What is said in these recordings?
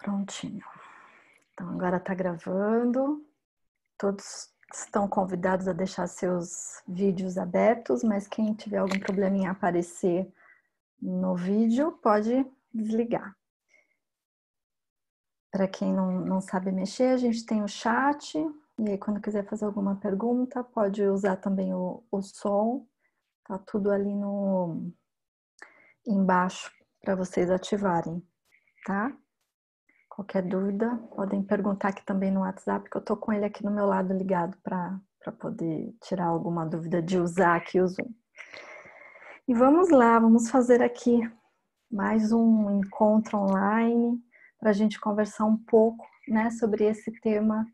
Prontinho. Então, agora está gravando. Todos estão convidados a deixar seus vídeos abertos, mas quem tiver algum problema em aparecer no vídeo, pode desligar. Para quem não sabe mexer, a gente tem o chat, e aí quando quiser fazer alguma pergunta, pode usar também o som. Tá tudo ali embaixo para vocês ativarem, tá? Qualquer dúvida, podem perguntar aqui também no WhatsApp, que eu tô com ele aqui no meu lado ligado para poder tirar alguma dúvida de usar aqui o Zoom. E vamos lá, vamos fazer aqui mais um encontro online para a gente conversar um pouco, né, sobre esse tema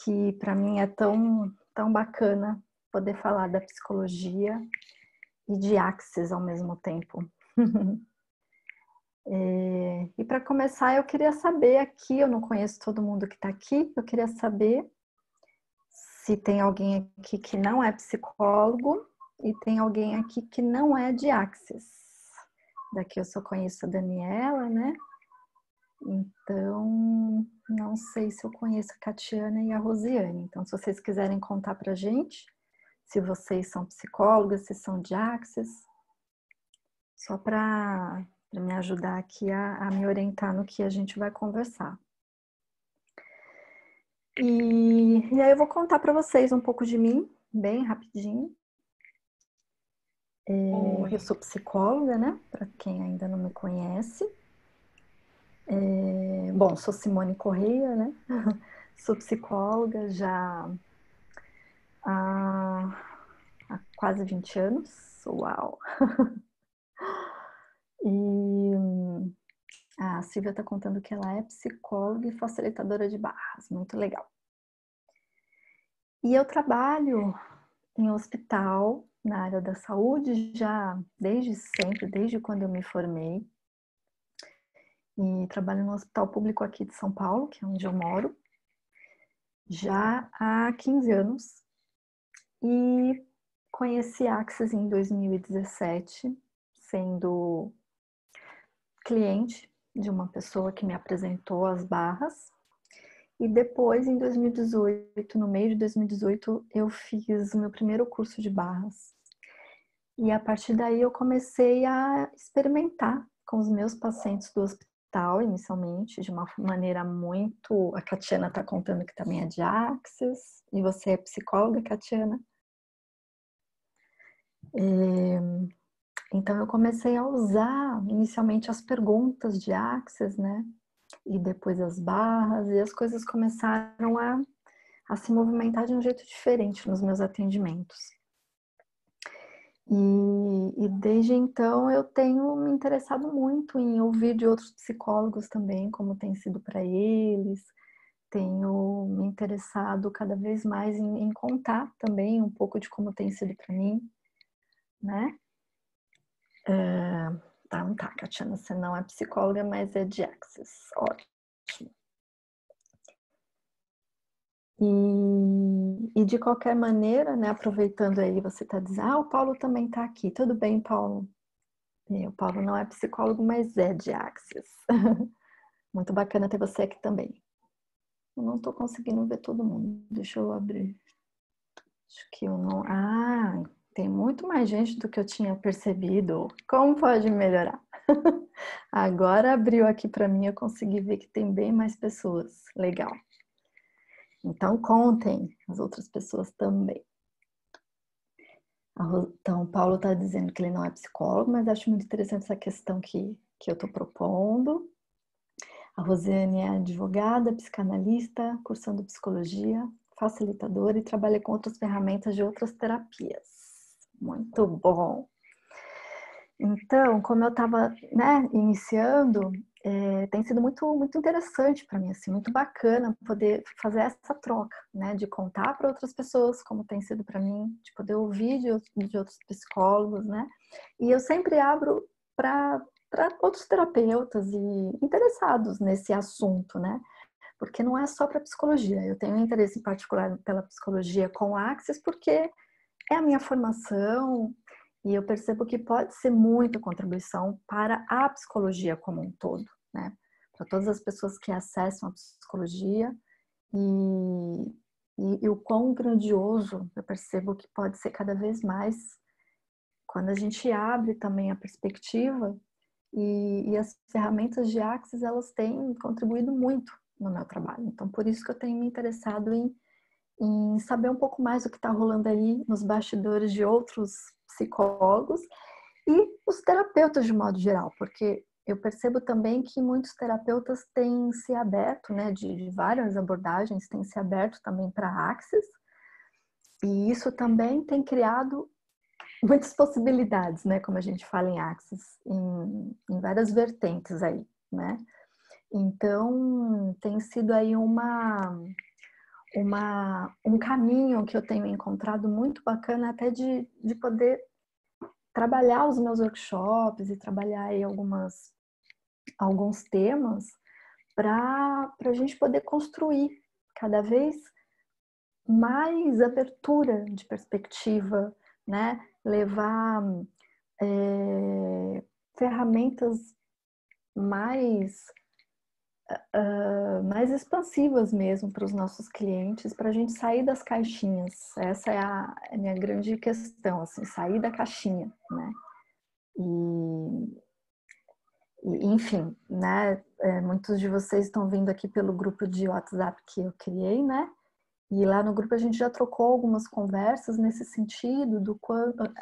que para mim é tão bacana poder falar da psicologia e de Axis ao mesmo tempo. E para começar, eu queria saber aqui, eu não conheço todo mundo que está aqui, eu queria saber se tem alguém aqui que não é psicólogo e tem alguém aqui que não é de Axis. Daqui eu só conheço a Daniela, né? Então, não sei se eu conheço a Catiana e a Rosiane. Então, se vocês quiserem contar pra gente, se vocês são psicólogas, se são de Axis, só para me ajudar aqui a me orientar no que a gente vai conversar. E aí eu vou contar para vocês um pouco de mim, bem rapidinho. Eu sou psicóloga, né? Para quem ainda não me conhece. Bom, sou Simone Correia, né? Sou psicóloga já há quase 20 anos. Uau! E a Silvia está contando que ela é psicóloga e facilitadora de barras. Muito legal. E eu trabalho em hospital, na área da saúde, já desde sempre, desde quando eu me formei. E trabalho no hospital público aqui de São Paulo, que é onde eu moro, já há 15 anos. E conheci Axis em 2017, sendo cliente de uma pessoa que me apresentou as barras. E depois, em 2018, no meio de 2018, eu fiz o meu primeiro curso de barras. E a partir daí eu comecei a experimentar com os meus pacientes do hospital, inicialmente, de uma maneira muito... A Catiana está contando que também é de Axis. E você é psicóloga, Catiana? Então eu comecei a usar inicialmente as perguntas de Axis, né? E depois as barras, e as coisas começaram a se movimentar de um jeito diferente nos meus atendimentos. E desde então eu tenho me interessado muito em ouvir de outros psicólogos também, como tem sido para eles. Tenho me interessado cada vez mais em contar também um pouco de como tem sido para mim, né? Tá, Catiana, você não é psicóloga, mas é de Axis. Ótimo. E de qualquer maneira, né, aproveitando aí, você está dizendo, o Paulo também está aqui. Tudo bem, Paulo? O Paulo não é psicólogo, mas é de Axis. Muito bacana ter você aqui também. Eu não estou conseguindo ver todo mundo. Deixa eu abrir. Acho que eu não... tem muito mais gente do que eu tinha percebido. Como pode melhorar? Agora abriu aqui para mim, eu consegui ver que tem bem mais pessoas. Legal. Então contem as outras pessoas também. Então, o Paulo está dizendo que ele não é psicólogo, mas acho muito interessante essa questão que eu estou propondo. A Rosiane é advogada, psicanalista, cursando psicologia, facilitadora e trabalha com outras ferramentas de outras terapias. Muito bom! Então, como eu estava, né, iniciando, tem sido muito interessante para mim, assim, muito bacana poder fazer essa troca, né, de contar para outras pessoas como tem sido para mim, de poder ouvir de outros psicólogos, né, e eu sempre abro para outros terapeutas e interessados nesse assunto, né, porque não é só para psicologia, eu tenho um interesse em particular pela psicologia com Axis porque é a minha formação. E eu percebo que pode ser muita contribuição para a psicologia como um todo, né? para todas as pessoas que acessam a psicologia e o quão grandioso eu percebo que pode ser cada vez mais quando a gente abre também a perspectiva e as ferramentas de Axis, elas têm contribuído muito no meu trabalho. Então, por isso que eu tenho me interessado em saber um pouco mais o que está rolando aí nos bastidores de outros psicólogos e os terapeutas de modo geral, porque eu percebo também que muitos terapeutas têm se aberto, né, de várias abordagens, têm se aberto também para Axis, e isso também tem criado muitas possibilidades, né, como a gente fala em Axis, em várias vertentes aí, né. Então, tem sido aí um caminho que eu tenho encontrado muito bacana até de poder trabalhar os meus workshops e trabalhar aí alguns temas para a gente poder construir cada vez mais abertura de perspectiva, né? Levar ferramentas mais expansivas mesmo para os nossos clientes, para a gente sair das caixinhas. Essa é a minha grande questão, assim, sair da caixinha, né? Enfim, né? Muitos de vocês estão vindo aqui pelo grupo de WhatsApp que eu criei, né? E lá no grupo a gente já trocou algumas conversas nesse sentido,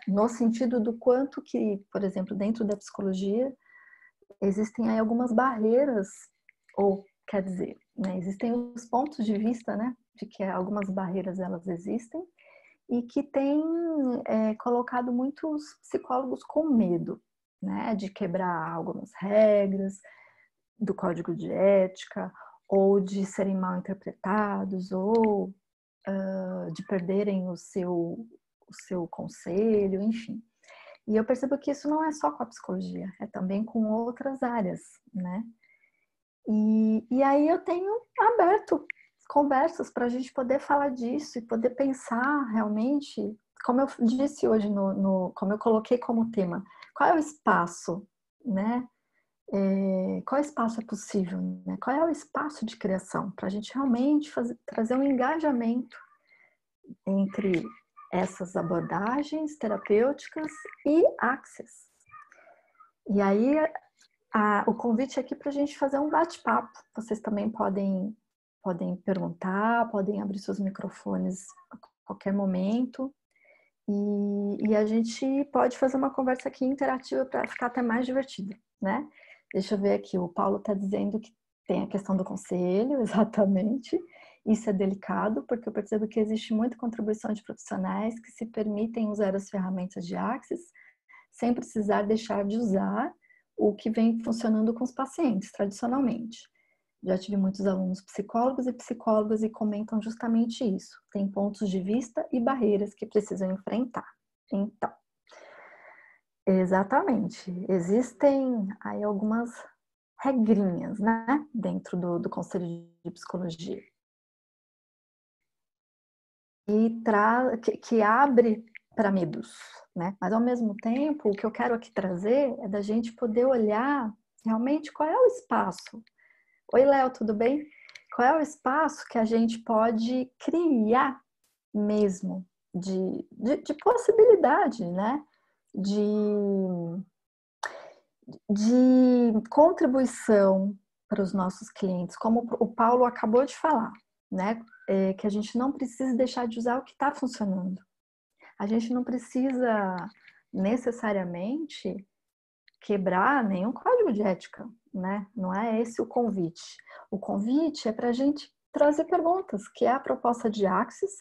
no sentido do quanto que, por exemplo, dentro da psicologia, existem aí algumas barreiras, ou quer dizer, né, existem os pontos de vista, né, de que algumas barreiras elas existem e que tem colocado muitos psicólogos com medo, né, de quebrar algumas regras do código de ética, ou de serem mal interpretados, ou de perderem o seu conselho, enfim. E eu percebo que isso não é só com a psicologia, é também com outras áreas, né? E aí eu tenho aberto conversas para a gente poder falar disso e poder pensar realmente, como eu disse hoje, como eu coloquei como tema, qual é o espaço, né? Qual espaço é possível, né? Qual é o espaço de criação para a gente realmente trazer um engajamento entre essas abordagens terapêuticas e Axis. E aí o convite aqui para a gente fazer um bate-papo. Vocês também podem perguntar, podem abrir seus microfones a qualquer momento. E a gente pode fazer uma conversa aqui interativa para ficar até mais divertido, né? Deixa eu ver aqui, o Paulo está dizendo que tem a questão do conselho, exatamente. Isso é delicado, porque eu percebo que existe muita contribuição de profissionais que se permitem usar as ferramentas de Axis sem precisar deixar de usar o que vem funcionando com os pacientes, tradicionalmente. Já tive muitos alunos psicólogos e psicólogas e comentam justamente isso. Tem pontos de vista e barreiras que precisam enfrentar. Então, exatamente. Existem aí algumas regrinhas, né? Dentro do Conselho de Psicologia. E que abre para medos, né? Mas, ao mesmo tempo, o que eu quero aqui trazer é da gente poder olhar realmente qual é o espaço. Oi, Léo, tudo bem? Qual é o espaço que a gente pode criar mesmo de possibilidade, né? De contribuição para os nossos clientes, como o Paulo acabou de falar, né? Que a gente não precisa deixar de usar o que está funcionando. A gente não precisa necessariamente quebrar nenhum código de ética, né? Não é esse o convite. O convite é para a gente trazer perguntas, que é a proposta de Axis,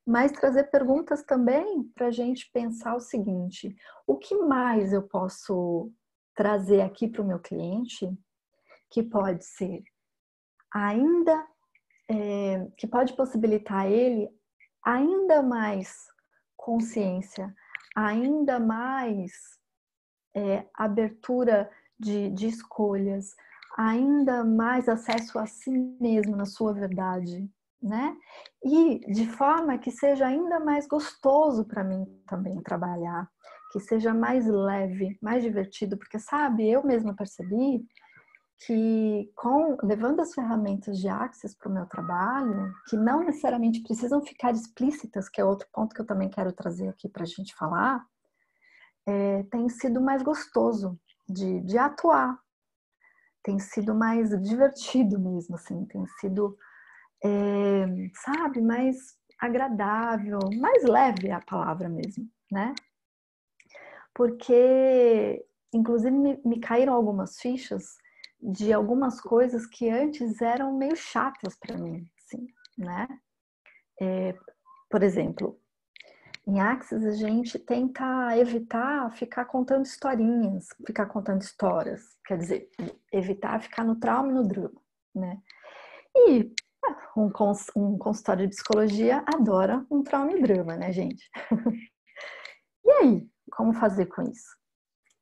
mas trazer perguntas também para a gente pensar o seguinte: o que mais eu posso trazer aqui para o meu cliente que pode ser ainda, que pode possibilitar a ele ainda mais consciência, ainda mais abertura de escolhas, ainda mais acesso a si mesmo na sua verdade, né? E de forma que seja ainda mais gostoso para mim também trabalhar, que seja mais leve, mais divertido, porque sabe, eu mesma percebi que levando as ferramentas de Axis para o meu trabalho, que não necessariamente precisam ficar explícitas, que é outro ponto que eu também quero trazer aqui para a gente falar, tem sido mais gostoso de atuar, tem sido mais divertido mesmo, assim, tem sido, sabe, mais agradável, mais leve é a palavra mesmo, né? Porque, inclusive, me caíram algumas fichas de algumas coisas que antes eram meio chatas para mim, assim, né? Por exemplo, em Axis a gente tenta evitar ficar contando historinhas, ficar contando histórias, quer dizer, evitar ficar no trauma e no drama, né? E um consultório de psicologia adora um trauma e drama, né, gente? E aí, como fazer com isso?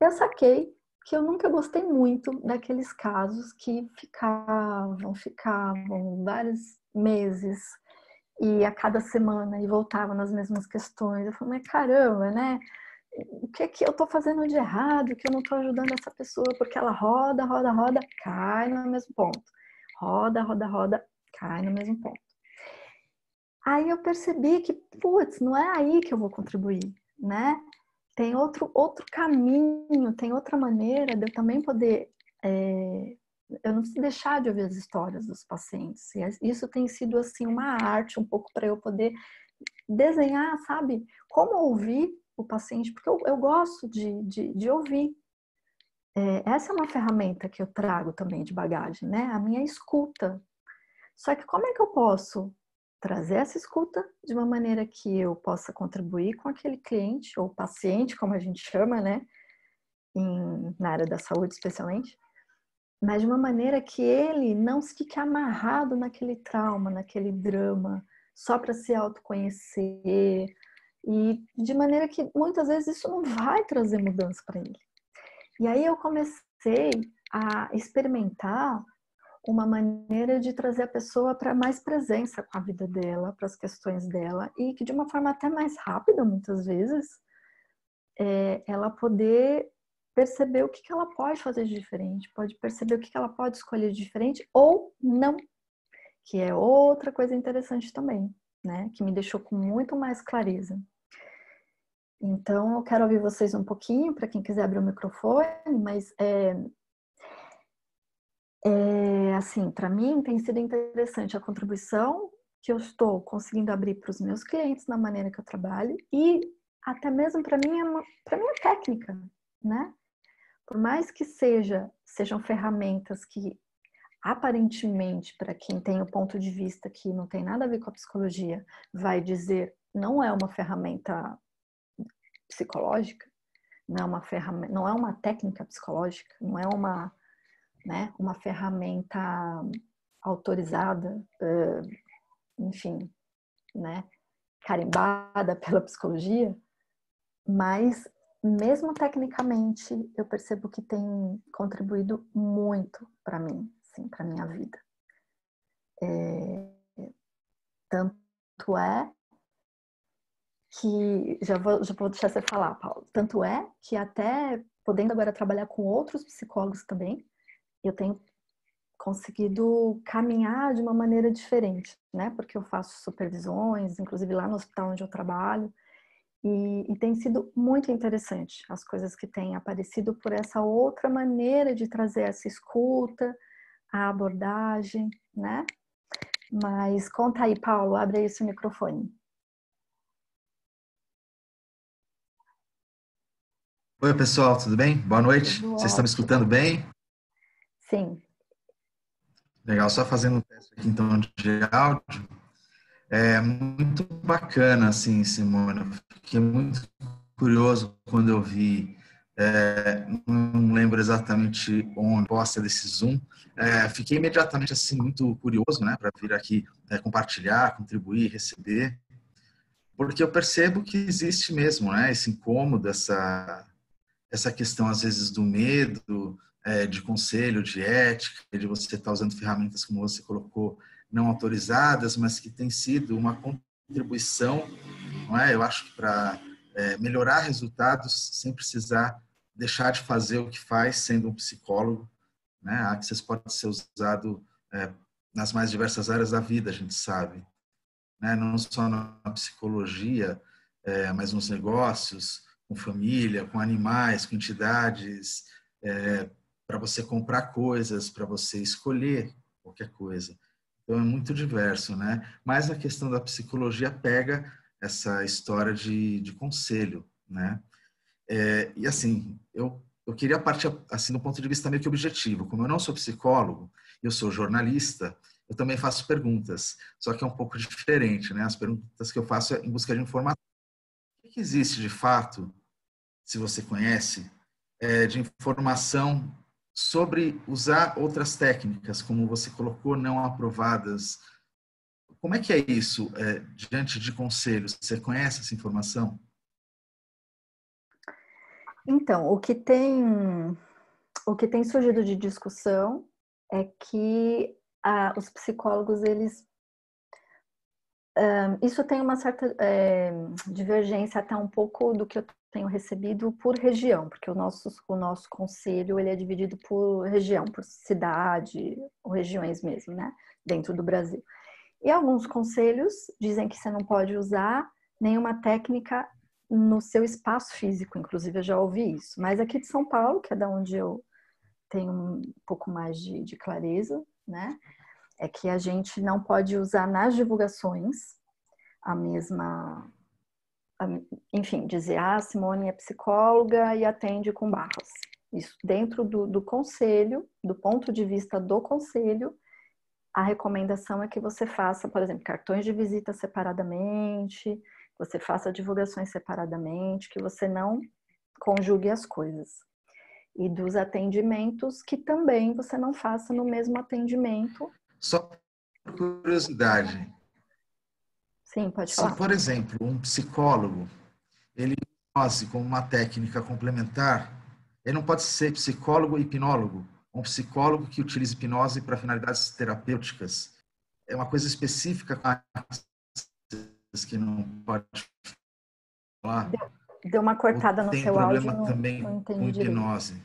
Eu saquei que eu nunca gostei muito daqueles casos que ficavam vários meses e a cada semana e voltavam nas mesmas questões. Eu falei, mas caramba, né? O que que eu tô fazendo de errado? Que eu não tô ajudando essa pessoa porque ela roda, roda, roda, cai no mesmo ponto. Roda, roda, roda, cai no mesmo ponto. Aí eu percebi que, putz, não é aí que eu vou contribuir, né? Tem outro caminho, tem outra maneira de eu também poder. Eu não preciso deixar de ouvir as histórias dos pacientes. E isso tem sido assim uma arte um pouco para eu poder desenhar, sabe? Como ouvir o paciente, porque eu gosto de ouvir. Essa é uma ferramenta que eu trago também de bagagem, né? A minha escuta. Só que como é que eu posso trazer essa escuta de uma maneira que eu possa contribuir com aquele cliente ou paciente, como a gente chama, né? Na área da saúde especialmente, mas de uma maneira que ele não fique amarrado naquele trauma, naquele drama, só para se autoconhecer, e de maneira que muitas vezes isso não vai trazer mudança para ele. E aí eu comecei a experimentar uma maneira de trazer a pessoa para mais presença com a vida dela, para as questões dela, e que de uma forma até mais rápida, muitas vezes, ela poder perceber o que ela pode fazer de diferente, pode perceber o que ela pode escolher de diferente ou não, que é outra coisa interessante também, né? Que me deixou com muito mais clareza. Então, eu quero ouvir vocês um pouquinho, para quem quiser abrir o microfone, mas assim, para mim tem sido interessante a contribuição que eu estou conseguindo abrir para os meus clientes na maneira que eu trabalho e até mesmo para minha técnica, né? Por mais que sejam ferramentas que aparentemente, para quem tem o ponto de vista que não tem nada a ver com a psicologia, vai dizer não é uma ferramenta psicológica, não é uma técnica psicológica, não é uma ferramenta autorizada, enfim, né, carimbada pela psicologia, mas mesmo tecnicamente eu percebo que tem contribuído muito para mim, assim, para minha vida. Tanto é que já vou deixar você falar, Paulo. Tanto é que até podendo agora trabalhar com outros psicólogos também, eu tenho conseguido caminhar de uma maneira diferente, né? Porque eu faço supervisões, inclusive lá no hospital onde eu trabalho, e tem sido muito interessante as coisas que têm aparecido por essa outra maneira de trazer essa escuta, a abordagem, né? Mas conta aí, Paulo, abre aí o seu microfone. Oi, pessoal, tudo bem? Boa noite. Tudo Vocês estão me ótimo. escutando bem? Sim. Legal, só fazendo um teste aqui então de áudio. É muito bacana, assim, Simone. Eu fiquei muito curioso quando eu vi, não lembro exatamente onde, posta desse Zoom. Fiquei imediatamente, assim, muito curioso, né, para vir aqui compartilhar, contribuir, receber, porque eu percebo que existe mesmo, né, esse incômodo, essa questão, às vezes, do medo, de conselho, de ética, de você estar usando ferramentas, como você colocou, não autorizadas, mas que tem sido uma contribuição, não é? Eu acho que para melhorar resultados sem precisar deixar de fazer o que faz sendo um psicólogo, né? A Access pode ser usado nas mais diversas áreas da vida, a gente sabe, né? Não só na psicologia, mas nos negócios, com família, com animais, com entidades, para você comprar coisas, para você escolher qualquer coisa. Então é muito diverso, né? Mas a questão da psicologia pega essa história de conselho, né? E assim, eu queria partir assim do ponto de vista meio que objetivo. Como eu não sou psicólogo, eu sou jornalista, eu também faço perguntas, só que é um pouco diferente, né? As perguntas que eu faço é em busca de informação. O que existe de fato, se você conhece, de informação sobre usar outras técnicas, como você colocou, não aprovadas? Como é que é isso diante de conselhos? Você conhece essa informação? Então, o que tem surgido de discussão é que os psicólogos, isso tem uma certa divergência até um pouco do que eu tenho recebido por região, porque o nosso conselho ele é dividido por região, por cidade, ou regiões mesmo, né, dentro do Brasil. E alguns conselhos dizem que você não pode usar nenhuma técnica no seu espaço físico, inclusive eu já ouvi isso. Mas aqui de São Paulo, que é da onde eu tenho um pouco mais de clareza, né? É que a gente não pode usar nas divulgações a mesma... Enfim, dizer, Simone é psicóloga e atende com barras. Isso dentro do conselho, do ponto de vista do conselho, a recomendação é que você faça, por exemplo, cartões de visita separadamente, você faça divulgações separadamente, que você não conjugue as coisas. E dos atendimentos, que também você não faça no mesmo atendimento. Só por curiosidade. Sim, pode Se, falar. por exemplo, um psicólogo, ele hipnose como uma técnica complementar, ele não pode ser psicólogo e hipnólogo. Um psicólogo que utiliza hipnose para finalidades terapêuticas. É uma coisa específica que não pode falar. Deu uma cortada no Tem seu áudio, problema também não com entendi direito. hipnose.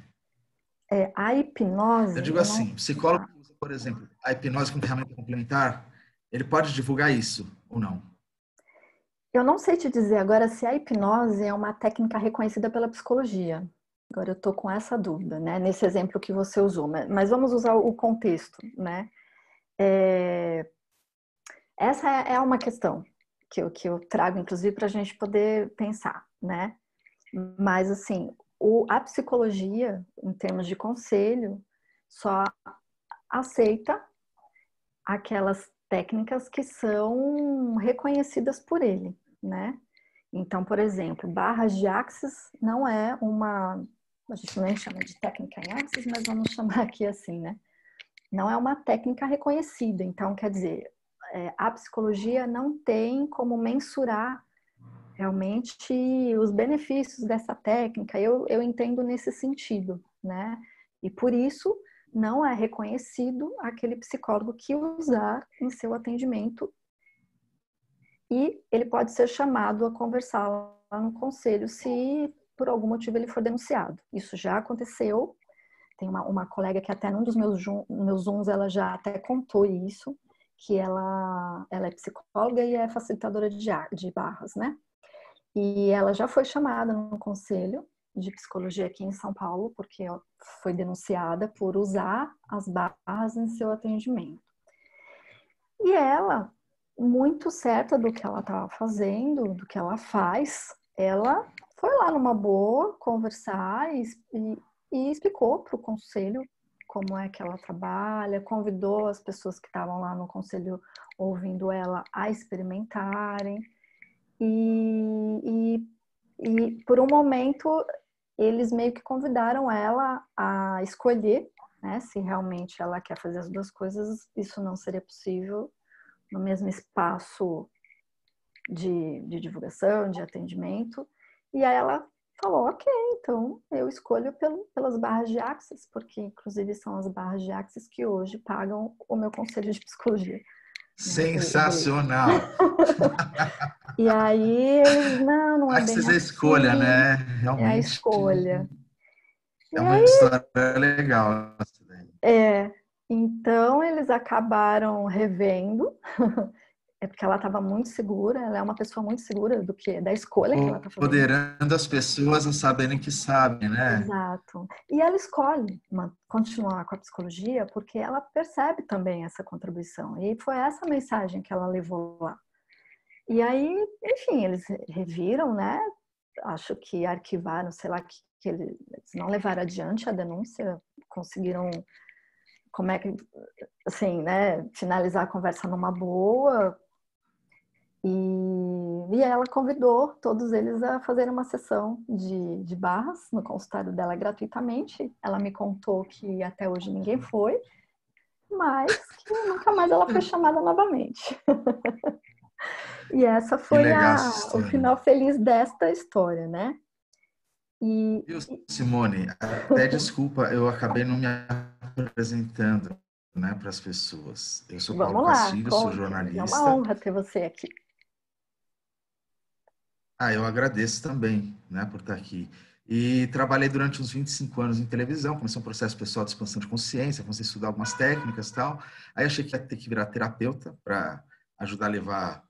A hipnose... Eu digo assim, psicólogo que usa, por exemplo, a hipnose como ferramenta complementar, ele pode divulgar isso ou não? Eu não sei te dizer agora se a hipnose é uma técnica reconhecida pela psicologia. Agora eu estou com essa dúvida, né? Nesse exemplo que você usou. Mas vamos usar o contexto, né? Essa é uma questão que eu trago, inclusive, para a gente poder pensar, né? Mas, assim, a psicologia, em termos de conselho, só aceita aquelas técnicas que são reconhecidas por ele, né? Então, por exemplo, barras de Axis não é uma... A gente nem chama de técnica em Axis, mas vamos chamar aqui assim, né? Não é uma técnica reconhecida. Então, quer dizer, a psicologia não tem como mensurar realmente os benefícios dessa técnica. Eu entendo nesse sentido, né? E por isso não é reconhecido aquele psicólogo que usar em seu atendimento, e ele pode ser chamado a conversar lá no conselho se por algum motivo ele for denunciado. Isso já aconteceu. Tem uma colega que até num dos meus Zooms ela já até contou isso, que ela é psicóloga e é facilitadora de barras, né? E ela já foi chamada no conselho de psicologia aqui em São Paulo, porque foi denunciada por usar as barras em seu atendimento. E ela, muito certa do que ela estava fazendo, do que ela faz, ela foi lá numa boa conversar e explicou para o conselho como é que ela trabalha, convidou as pessoas que estavam lá no conselho ouvindo ela a experimentarem. E por um momento eles meio que convidaram ela a escolher, né, se realmente ela quer fazer as duas coisas. Isso não seria possível no mesmo espaço de divulgação, de atendimento. E aí ela falou, ok, então eu escolho pelas barras de Axis, porque inclusive são as barras de Axis que hoje pagam o meu conselho de psicologia. Sensacional! E aí eles, não é bem Axis é a escolha, assim, né? é a Realmente escolha. E é uma aí, história legal essa É, então eles acabaram revendo, é porque ela estava muito segura, ela é uma pessoa muito segura da escolha que ela está fazendo. Empoderando as pessoas a saberem que sabem, né? Exato. E ela escolhe continuar com a psicologia porque ela percebe também essa contribuição. E foi essa mensagem que ela levou lá. E aí, enfim, eles reviram, né? Acho que arquivaram, sei lá, que eles não levaram adiante a denúncia, conseguiram, como é que, assim, né, finalizar a conversa numa boa. E ela convidou todos eles a fazerem uma sessão de barras no consultório dela gratuitamente. Ela me contou que até hoje ninguém foi, mas que nunca mais ela foi chamada novamente. E essa Que foi legal essa o história. final feliz desta história, né? E Viu, Simone? Até desculpa, eu acabei não me apresentando, né, para as pessoas. Eu sou Paulo vamos lá, Castilho, sou conte. É uma jornalista. honra ter você aqui. Eu agradeço também, né, por estar aqui. E trabalhei durante uns 25 anos em televisão, comecei um processo pessoal de expansão de consciência, comecei a estudar algumas técnicas e tal. Aí achei que ia ter que virar terapeuta para ajudar a levar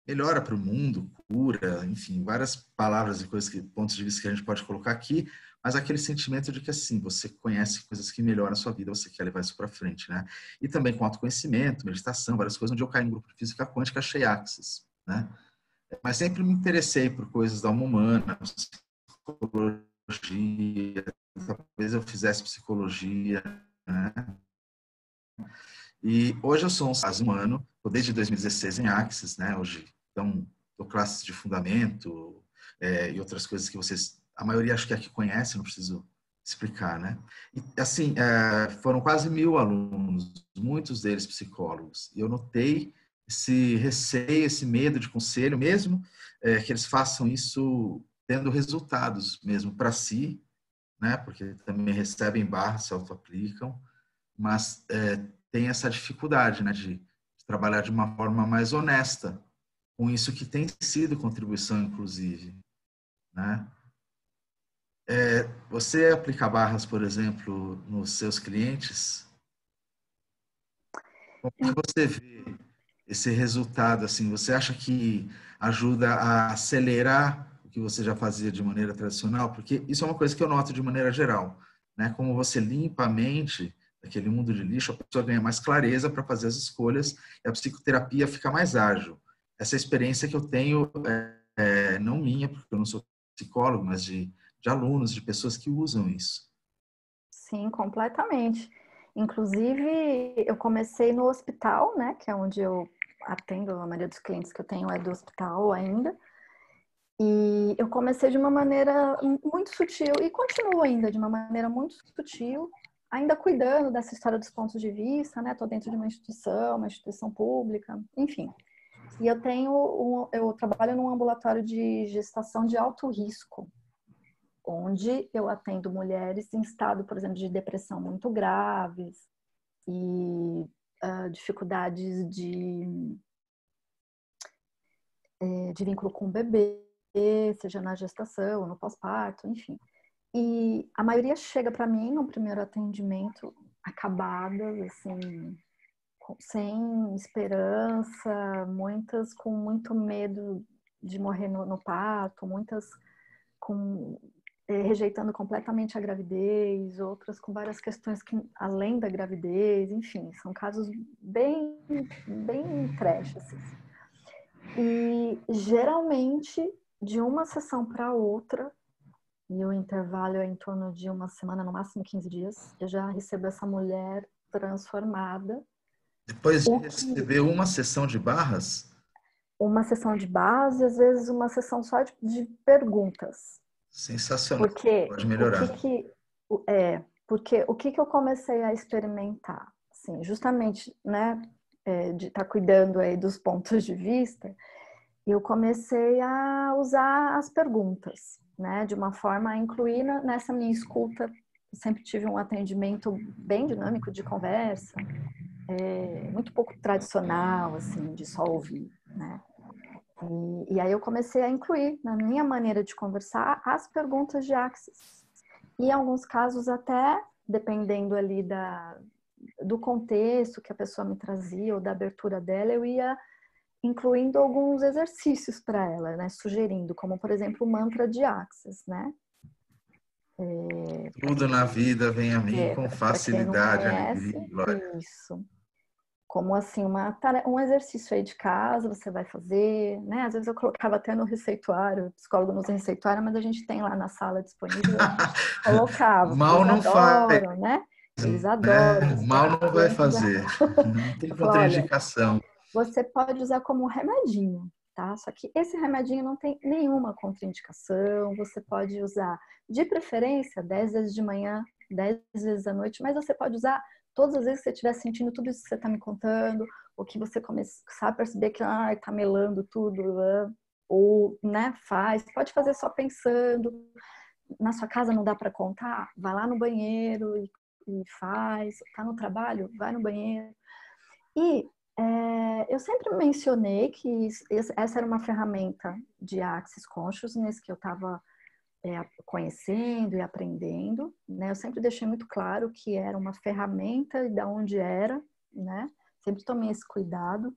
melhora para o mundo, cura, enfim, várias palavras e coisas pontos de vista que a gente pode colocar aqui, mas aquele sentimento de que assim, você conhece coisas que melhoram a sua vida, você quer levar isso para frente, né? E também com autoconhecimento, meditação, várias coisas, onde eu caí em grupo de física quântica, achei Axis, né? Mas sempre me interessei por coisas da alma humana, psicologia, talvez eu fizesse psicologia, né? E hoje eu sou um ser humano, estou desde 2016 em Axis, né? Hoje, então, dou classes de fundamento e outras coisas que vocês, a maioria acho que aqui conhece, não preciso explicar, né? E, assim, foram quase 1.000 alunos, muitos deles psicólogos, e eu notei esse receio, esse medo de conselho, mesmo que eles façam isso tendo resultados mesmo para si, né? Porque também recebem barras, se auto-aplicam, mas tem essa dificuldade, né, de trabalhar de uma forma mais honesta com isso que tem sido contribuição, inclusive, né? Você aplica barras, por exemplo, nos seus clientes? Como que você vê esse resultado? Assim, você acha que ajuda a acelerar o que você já fazia de maneira tradicional? Porque isso é uma coisa que eu noto de maneira geral, né? Como você limpa a mente daquele mundo de lixo, a pessoa ganha mais clareza para fazer as escolhas e a psicoterapia fica mais ágil. Essa experiência que eu tenho não minha, porque eu não sou psicólogo, mas de alunos, de pessoas que usam isso. Sim, completamente. Inclusive, eu comecei no hospital, né, que é onde eu atendo, a maioria dos clientes que eu tenho é do hospital ainda. E eu comecei de uma maneira muito sutil e continuo ainda de uma maneira muito sutil, ainda cuidando dessa história dos pontos de vista, né? Estou dentro de uma instituição pública, enfim. E eu trabalho num ambulatório de gestação de alto risco, onde eu atendo mulheres em estado, por exemplo, de depressão muito graves e dificuldades de vínculo com o bebê, seja na gestação, no pós-parto, enfim. E a maioria chega para mim no primeiro atendimento acabadas, assim, sem esperança, muitas com muito medo de morrer no parto, muitas com rejeitando completamente a gravidez, outras com várias questões que além da gravidez, enfim, são casos bem trash, assim. E geralmente de uma sessão para outra, e o intervalo é em torno de uma semana, no máximo 15 dias, eu já recebo essa mulher transformada. Depois de receber uma sessão de barras, Uma sessão de base, às vezes uma sessão só de perguntas. sensacional, Porque pode o que melhorar. que porque o que eu comecei a experimentar, assim, justamente, né, de estar cuidando aí dos pontos de vista, eu comecei a usar as perguntas, né, de uma forma a incluir nessa minha escuta. Eu sempre tive um atendimento bem dinâmico de conversa, muito pouco tradicional, assim, de só ouvir, né. E aí eu comecei a incluir na minha maneira de conversar as perguntas de Axis. E em alguns casos até, dependendo ali do contexto que a pessoa me trazia ou da abertura dela, eu ia incluindo alguns exercícios para ela, né? Sugerindo, como por exemplo o mantra de Axis, né? Tudo na vida vem a mim com Para quem não facilidade, conhece, alegria e glória. isso. Como assim, um exercício aí de casa, você vai fazer, né? Às vezes eu colocava até no receituário, o psicólogo nos receituário, mas a gente tem lá na sala disponível, a gente colocava, porque Mal eles não faz, adoram, né? Eles adoram, né? os Mal não vai clientes. fazer. Não tem Eu falo, olha, contraindicação. você pode usar como um remedinho, tá? Só que esse remedinho não tem nenhuma contraindicação, você pode usar de preferência 10 vezes de manhã, 10 vezes à noite, mas você pode usar todas as vezes que você estiver sentindo tudo isso que você está me contando, ou que você começar a perceber que está melando tudo, ou né, pode fazer só pensando. Na sua casa não dá para contar? Vai lá no banheiro e faz. Tá no trabalho? Vai no banheiro. E eu sempre mencionei que essa era uma ferramenta de Axis Consciousness que eu estava conhecendo e aprendendo, né? Eu sempre deixei muito claro que era uma ferramenta e de onde era, né? Sempre tomei esse cuidado.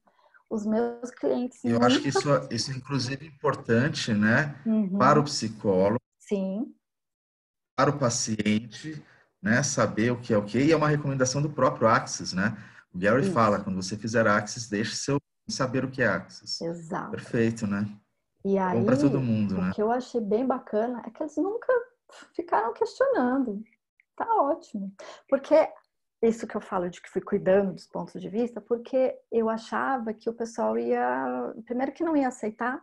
Os meus clientes E eu acho que nunca... isso é inclusive importante, né? Para o Uhum, psicólogo, sim, para o paciente, né? Saber o que é o que. E é uma recomendação do próprio Axis, né? O Gary fala, isso, quando você fizer Axis, deixe seu saber o que é Axis. exato. Perfeito, né? E Bom para todo aí, mundo, o né? que eu achei bem bacana é que eles nunca ficaram questionando. Tá ótimo. Porque isso que eu falo de que fui cuidando dos pontos de vista, porque eu achava que o pessoal ia, primeiro que não ia aceitar,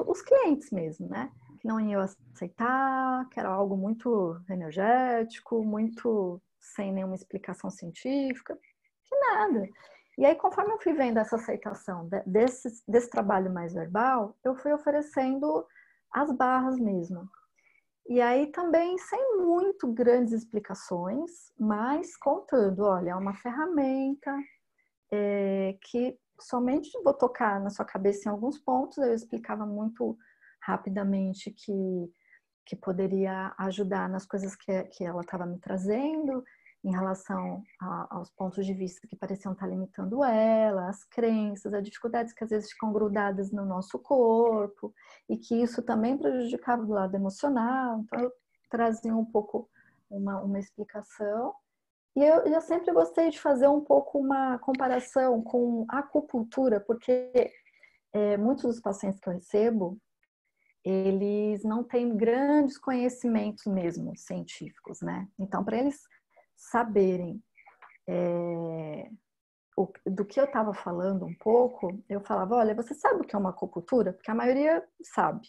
os clientes mesmo, né? Que não iam aceitar, que era algo muito energético, muito sem nenhuma explicação científica, que nada. E aí, conforme eu fui vendo essa aceitação desse trabalho mais verbal, eu fui oferecendo as barras mesmo. E aí também sem muito grandes explicações, mas contando, olha, é uma ferramenta que somente vou tocar na sua cabeça em alguns pontos, eu explicava muito rapidamente que poderia ajudar nas coisas que ela estava me trazendo, em relação aos pontos de vista que pareciam estar limitando ela, as crenças, as dificuldades que às vezes ficam grudadas no nosso corpo, e que isso também prejudicava do lado emocional. Então, eu trazia um pouco uma explicação. E eu sempre gostei de fazer um pouco uma comparação com a acupuntura, porque muitos dos pacientes que eu recebo, eles não têm grandes conhecimentos mesmo científicos, né? Então, para eles saberem do que eu estava falando um pouco, eu falava, olha, você sabe o que é uma acupuntura? Porque a maioria sabe,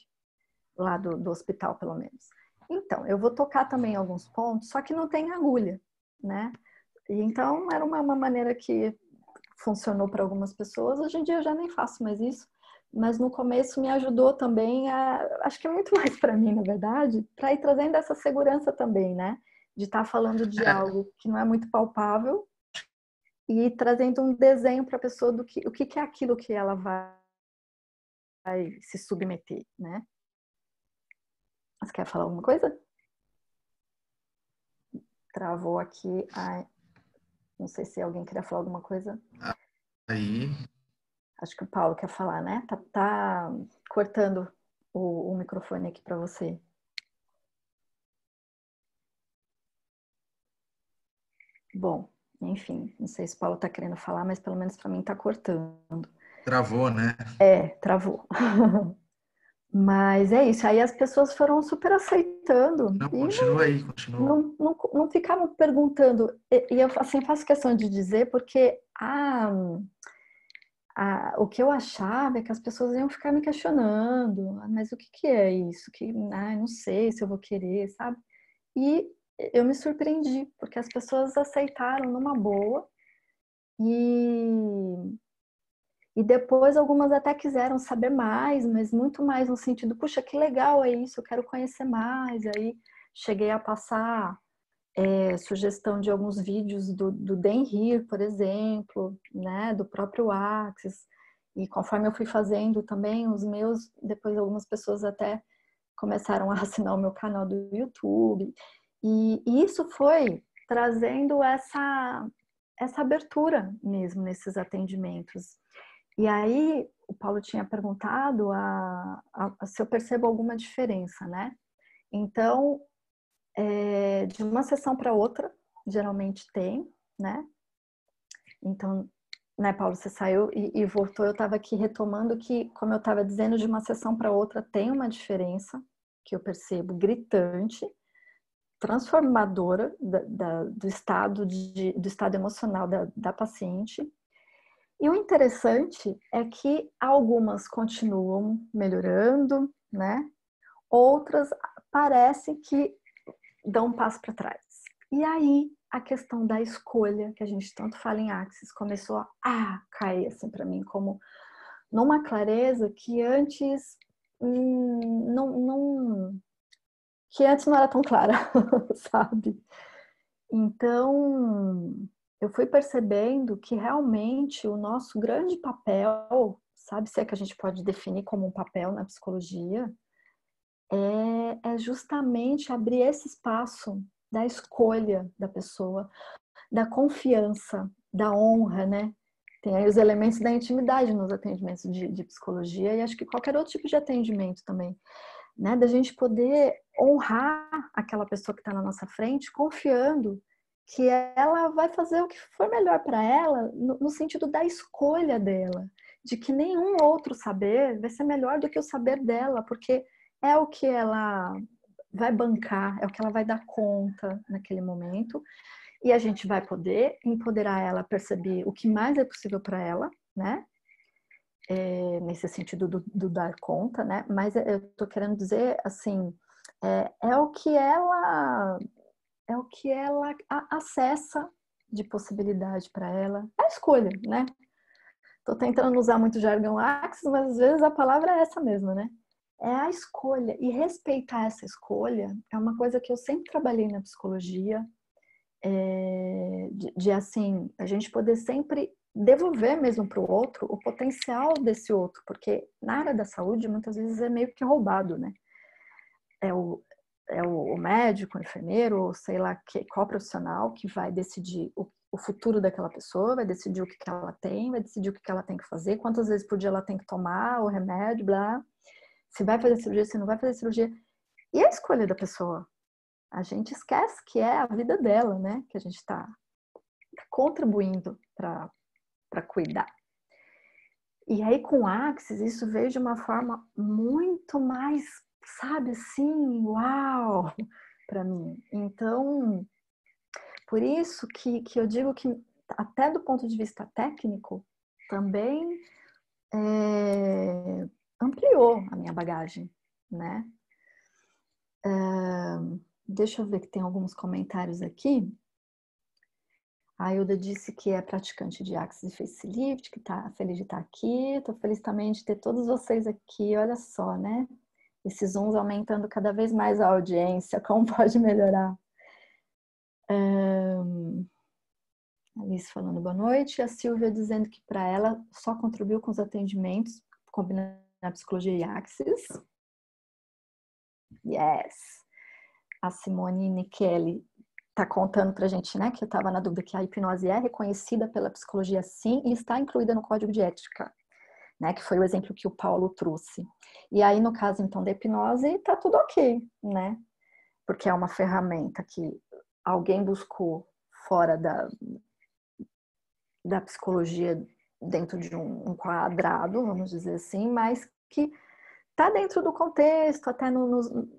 lá do hospital, pelo menos. Então, eu vou tocar também alguns pontos, só que não tem agulha, né? E então, era uma maneira que funcionou para algumas pessoas. Hoje em dia eu já nem faço mais isso, mas no começo me ajudou também acho que é muito mais para mim, na verdade, para ir trazendo essa segurança também, né? De estar falando de algo que não é muito palpável e trazendo um desenho para a pessoa do que o que é aquilo que ela vai se submeter, né? Você quer falar alguma coisa? Travou aqui. Ai, não sei se alguém queria falar alguma coisa. Aí, Acho que o Paulo quer falar, né? Tá cortando o microfone aqui para você. Bom, enfim, não sei se o Paulo tá querendo falar, mas pelo menos para mim tá cortando. travou, né? Travou. Mas é isso, aí as pessoas foram super aceitando Não, e continua aí, continua. não ficavam perguntando. E eu assim, faço questão de dizer, porque o que eu achava é que as pessoas iam ficar me questionando, mas o que é isso? Não sei se eu vou querer, sabe? E eu me surpreendi, porque as pessoas aceitaram numa boa e, e depois algumas até quiseram saber mais, mas muito mais no sentido, puxa, que legal é isso, eu quero conhecer mais. Aí cheguei a passar sugestão de alguns vídeos do Dan Heer, por exemplo, né, do próprio Axis. E conforme eu fui fazendo também os meus, depois algumas pessoas até começaram a assinar o meu canal do YouTube. E isso foi trazendo essa abertura mesmo nesses atendimentos. E aí, o Paulo tinha perguntado se eu percebo alguma diferença, né? Então, de uma sessão para outra, geralmente tem, né? Então, né, Paulo, você saiu e voltou, eu estava aqui retomando que, como eu estava dizendo, de uma sessão para outra tem uma diferença, que eu percebo gritante, transformadora do estado emocional da paciente. E o interessante é que algumas continuam melhorando, né? Outras parecem que dão um passo para trás. E aí a questão da escolha, que a gente tanto fala em Axis, começou a cair assim para mim como numa clareza que antes que antes não era tão clara, sabe? Então, eu fui percebendo que realmente o nosso grande papel, sabe, se é que a gente pode definir como um papel na psicologia, é justamente abrir esse espaço da escolha da pessoa, da confiança, da honra, né? Tem aí os elementos da intimidade nos atendimentos de psicologia e acho que qualquer outro tipo de atendimento também, né? Da gente poder honrar aquela pessoa que está na nossa frente, confiando que ela vai fazer o que for melhor para ela, no sentido da escolha dela, de que nenhum outro saber vai ser melhor do que o saber dela, porque é o que ela vai bancar, é o que ela vai dar conta naquele momento, e a gente vai poder empoderar ela a perceber o que mais é possível para ela, né? Nesse sentido do dar conta, né? Mas eu tô querendo dizer, assim, é o que ela acessa de possibilidade para ela, é a escolha, né? Tô tentando não usar muito jargão Axis, mas às vezes a palavra é essa mesma, né? É a escolha, e respeitar essa escolha é uma coisa que eu sempre trabalhei na psicologia, assim, a gente poder sempre devolver mesmo para o outro o potencial desse outro, porque na área da saúde muitas vezes é meio que roubado, né? É o médico, o enfermeiro, ou sei lá qual profissional que vai decidir o futuro daquela pessoa, vai decidir o que ela tem, vai decidir o que ela tem que fazer, quantas vezes por dia ela tem que tomar o remédio, blá, se vai fazer cirurgia, se não vai fazer cirurgia. E a escolha da pessoa? A gente esquece que é a vida dela, né? Que a gente está contribuindo para cuidar. E aí com o Axis isso veio de uma forma muito mais, sabe, assim, uau, para mim. Então, por isso que eu digo que até do ponto de vista técnico também ampliou a minha bagagem, né? Deixa eu ver que tem alguns comentários aqui. A Hilda disse que é praticante de Axis e Facelift, que está feliz de estar aqui. Estou feliz também de ter todos vocês aqui. Olha só, né? Esses Zooms aumentando cada vez mais a audiência. Como pode melhorar? Alice falando boa noite. A Silvia dizendo que para ela só contribuiu com os atendimentos, combinando a psicologia e Axis. Yes! A Simone Nicheli está contando para a gente, né, que eu estava na dúvida que a hipnose é reconhecida pela psicologia sim e está incluída no código de ética, né, que foi o exemplo que o Paulo trouxe. E aí, no caso, então, da hipnose, está tudo ok, né, porque é uma ferramenta que alguém buscou fora da psicologia dentro de um quadrado, vamos dizer assim, mas que está dentro do contexto, até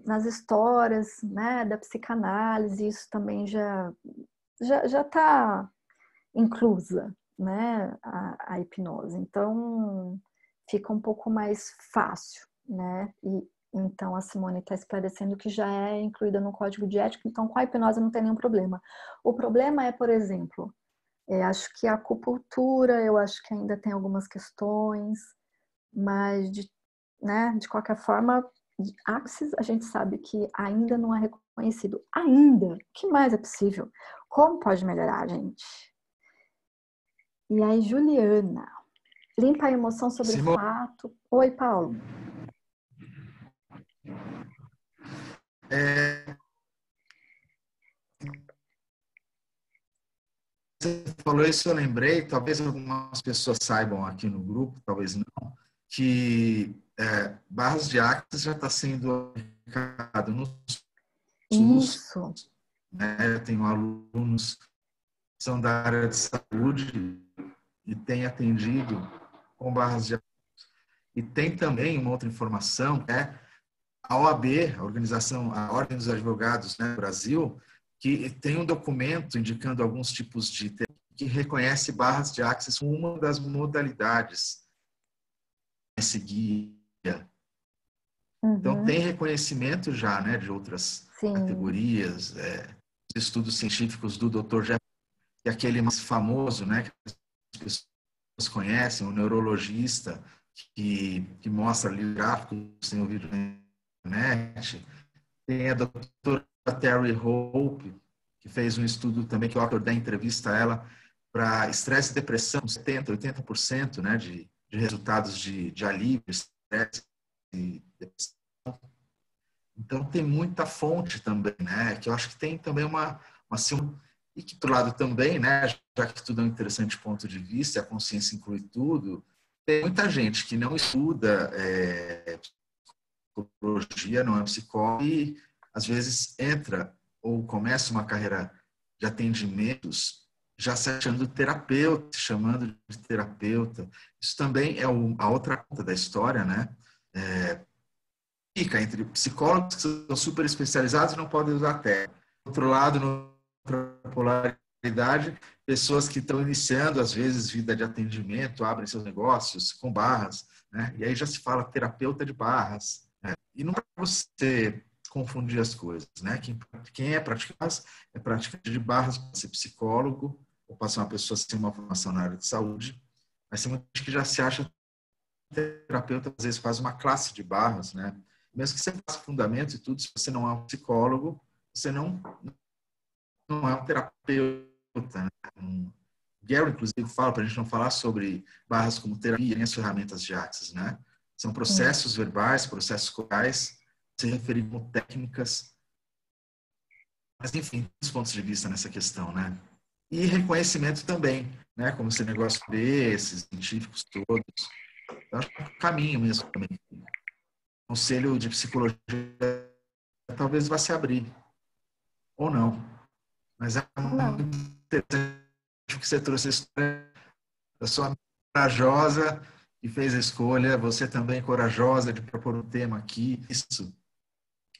nas histórias, né, da psicanálise, isso também já está inclusa, né, a hipnose. Então, fica um pouco mais fácil, né? E então a Simone está esclarecendo que já é incluída no código de ética, então com a hipnose não tem nenhum problema. O problema é, por exemplo, acho que a acupuntura, eu acho que ainda tem algumas questões, mas de qualquer forma, Axis a gente sabe que ainda não é reconhecido. Ainda! O que mais é possível? Como pode melhorar, gente? E aí, Juliana, limpa a emoção sobre o fato. Oi, Paulo. É, você falou isso, eu lembrei, talvez algumas pessoas saibam aqui no grupo, talvez não, que barras de Axis já está sendo aplicado no SUS, Isso, né? Eu tenho alunos que são da área de saúde e têm atendido com barras de Axis. E tem também uma outra informação, a OAB, a organização, a Ordem dos Advogados, né, no Brasil, que tem um documento indicando alguns tipos de que reconhece barras de Axis como uma das modalidades nesse guia. Então, tem uhum, reconhecimento já, né, de outras sim, categorias, estudos científicos do Dr. Jeff, que é aquele mais famoso, né, que as pessoas conhecem, o neurologista, que mostra ali gráficos, tem o vídeo na internet. Tem a doutora Terry Hope, que fez um estudo também, que o autor da entrevista a ela, para estresse e depressão, 70%, 80%, né, de resultados de alívio, estresse e depressão. Então, tem muita fonte também, né, que eu acho que tem também assim, e que, do lado também, né, já que tudo é um interessante ponto de vista, a consciência inclui tudo, tem muita gente que não estuda psicologia, não é psicólogo, e às vezes entra ou começa uma carreira de atendimentos já se achando terapeuta, se chamando de terapeuta. Isso também é a outra ponta da história, né? Fica entre psicólogos que são super especializados e não podem usar técnica. Do outro lado, outra polaridade, pessoas que estão iniciando, às vezes, vida de atendimento, abrem seus negócios com barras, né? E aí já se fala terapeuta de barras. E não para você confundir as coisas, né? Quem é praticante é praticante de barras, pode ser psicólogo, ou pode ser uma pessoa sem uma formação na área de saúde, mas tem muita gente que já se acha terapeuta, às vezes faz uma classe de barras, né? Mesmo que você faça fundamentos e tudo, se você não é um psicólogo, você não é um terapeuta, né? Gary, inclusive, fala para a gente não falar sobre barras como terapia, nem as ferramentas de Axis, né? São sim. processos verbais, processos corais, se referir como técnicas, mas enfim, os pontos de vista nessa questão, né? E reconhecimento também, né? Como esse negócio desses científicos todos. Eu acho que é um caminho mesmo também. O conselho de psicologia talvez vá se abrir, ou não. Mas é Ou não. muito interessante que você trouxe a história da sua corajosa e fez a escolha, você também corajosa de propor um tema aqui. Isso.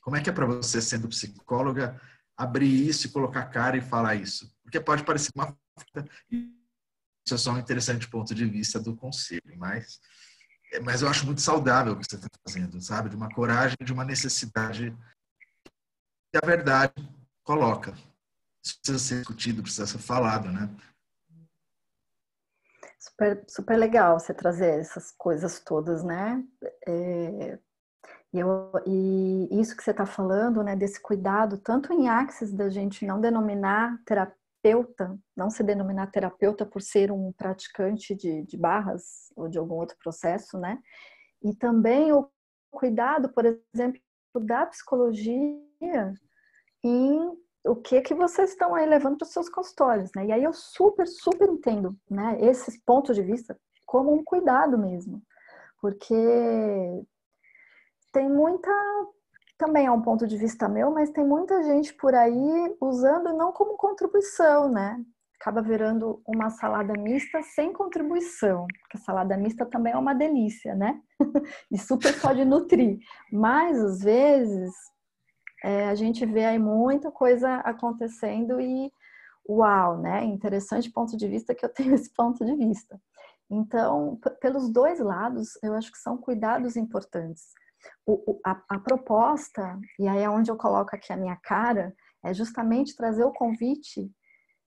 Como é que é para você, sendo psicóloga, abrir isso e colocar a cara e falar isso? Porque pode parecer uma falta, isso é só um interessante ponto de vista do conselho, mas eu acho muito saudável o que você está fazendo, sabe? De uma coragem, de uma necessidade que a verdade coloca. Isso precisa ser discutido, precisa ser falado, né? Super, super legal você trazer essas coisas todas, né? É, e isso que você está falando, né, desse cuidado, tanto em Axis, da gente não denominar terapeuta, não se denominar terapeuta por ser um praticante de barras ou de algum outro processo, né? E também o cuidado, por exemplo, da psicologia em o que vocês estão aí levando para os seus consultórios, né? E aí eu super, super entendo, né, esses pontos de vista como um cuidado mesmo, porque tem muita, também é um ponto de vista meu, mas tem muita gente por aí usando não como contribuição, né? Acaba virando uma salada mista sem contribuição, porque a salada mista também é uma delícia, né? E super pode nutrir, mas às vezes a gente vê aí muita coisa acontecendo e uau, né? Interessante ponto de vista que eu tenho esse ponto de vista. Então, pelos dois lados, eu acho que são cuidados importantes. A proposta, e aí é onde eu coloco aqui a minha cara, é justamente trazer o convite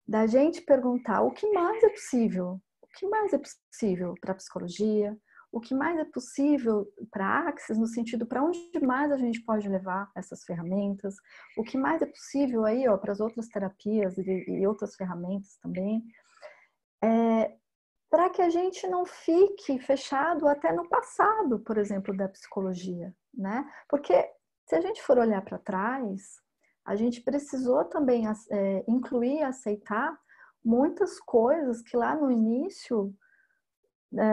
da gente perguntar o que mais é possível, o que mais é possível para a psicologia, o que mais é possível para a Axis, no sentido para onde mais a gente pode levar essas ferramentas, o que mais é possível aí para as outras terapias e outras ferramentas também, para que a gente não fique fechado até no passado, por exemplo, da psicologia, né? Porque se a gente for olhar para trás, a gente precisou também incluir e aceitar muitas coisas que lá no início,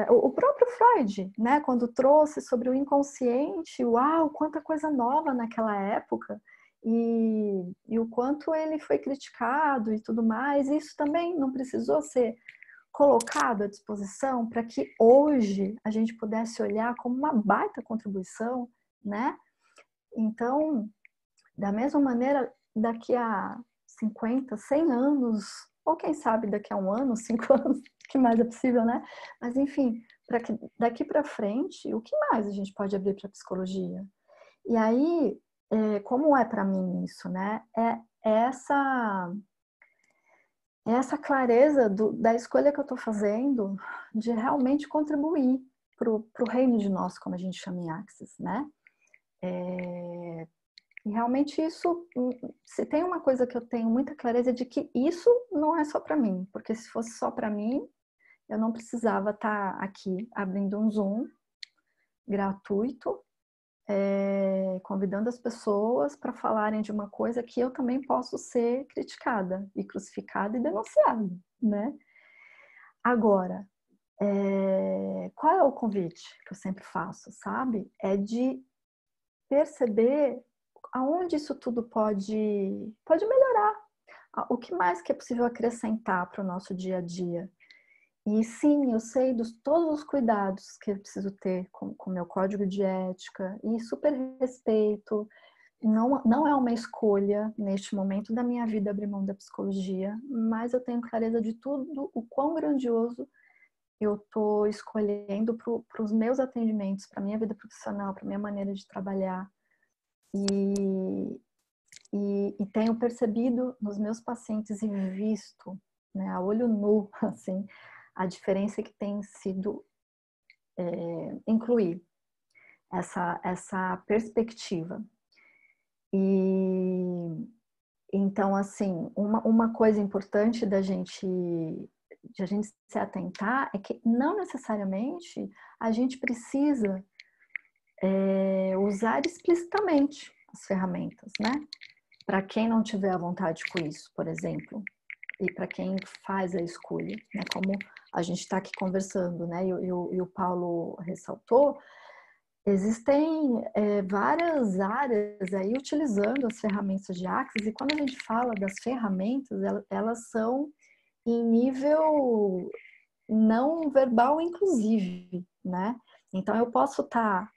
o próprio Freud, né, quando trouxe sobre o inconsciente, uau, quanta coisa nova naquela época, e o quanto ele foi criticado e tudo mais, isso também não precisou ser colocado à disposição para que hoje a gente pudesse olhar como uma baita contribuição, né? Então, da mesma maneira, daqui a 50, 100 anos, ou quem sabe daqui a 1 ano, 5 anos, que mais é possível, né? Mas enfim, para que daqui para frente, o que mais a gente pode abrir para psicologia? E aí, como é para mim isso, né? É essa clareza da escolha que eu estou fazendo de realmente contribuir para o reino de nós, como a gente chama em Axis, né? E realmente isso, se tem uma coisa que eu tenho muita clareza é de que isso não é só para mim, porque se fosse só para mim, eu não precisava estar aqui abrindo um Zoom gratuito, convidando as pessoas para falarem de uma coisa que eu também posso ser criticada e crucificada e denunciada, né? Agora, qual é o convite que eu sempre faço, sabe? É de perceber aonde isso tudo pode melhorar. O que mais que é possível acrescentar para o nosso dia a dia? E sim, eu sei dos todos os cuidados que eu preciso ter com o meu código de ética e super respeito. Não é uma escolha neste momento da minha vida abrir mão da psicologia, mas eu tenho clareza de tudo, o quão grandioso eu estou escolhendo para os meus atendimentos, para a minha vida profissional, para a minha maneira de trabalhar. E tenho percebido nos meus pacientes e visto, né, a olho nu, assim, a diferença que tem sido incluir essa perspectiva. E então, assim, uma coisa importante de a gente se atentar é que não necessariamente a gente precisa usar explicitamente as ferramentas, né? Para quem não tiver à vontade com isso, por exemplo, e para quem faz a escolha, né? Como a gente está aqui conversando, né? E o Paulo ressaltou, existem várias áreas aí utilizando as ferramentas de Axis, e quando a gente fala das ferramentas, elas são em nível não verbal, inclusive, né? Então eu posso estar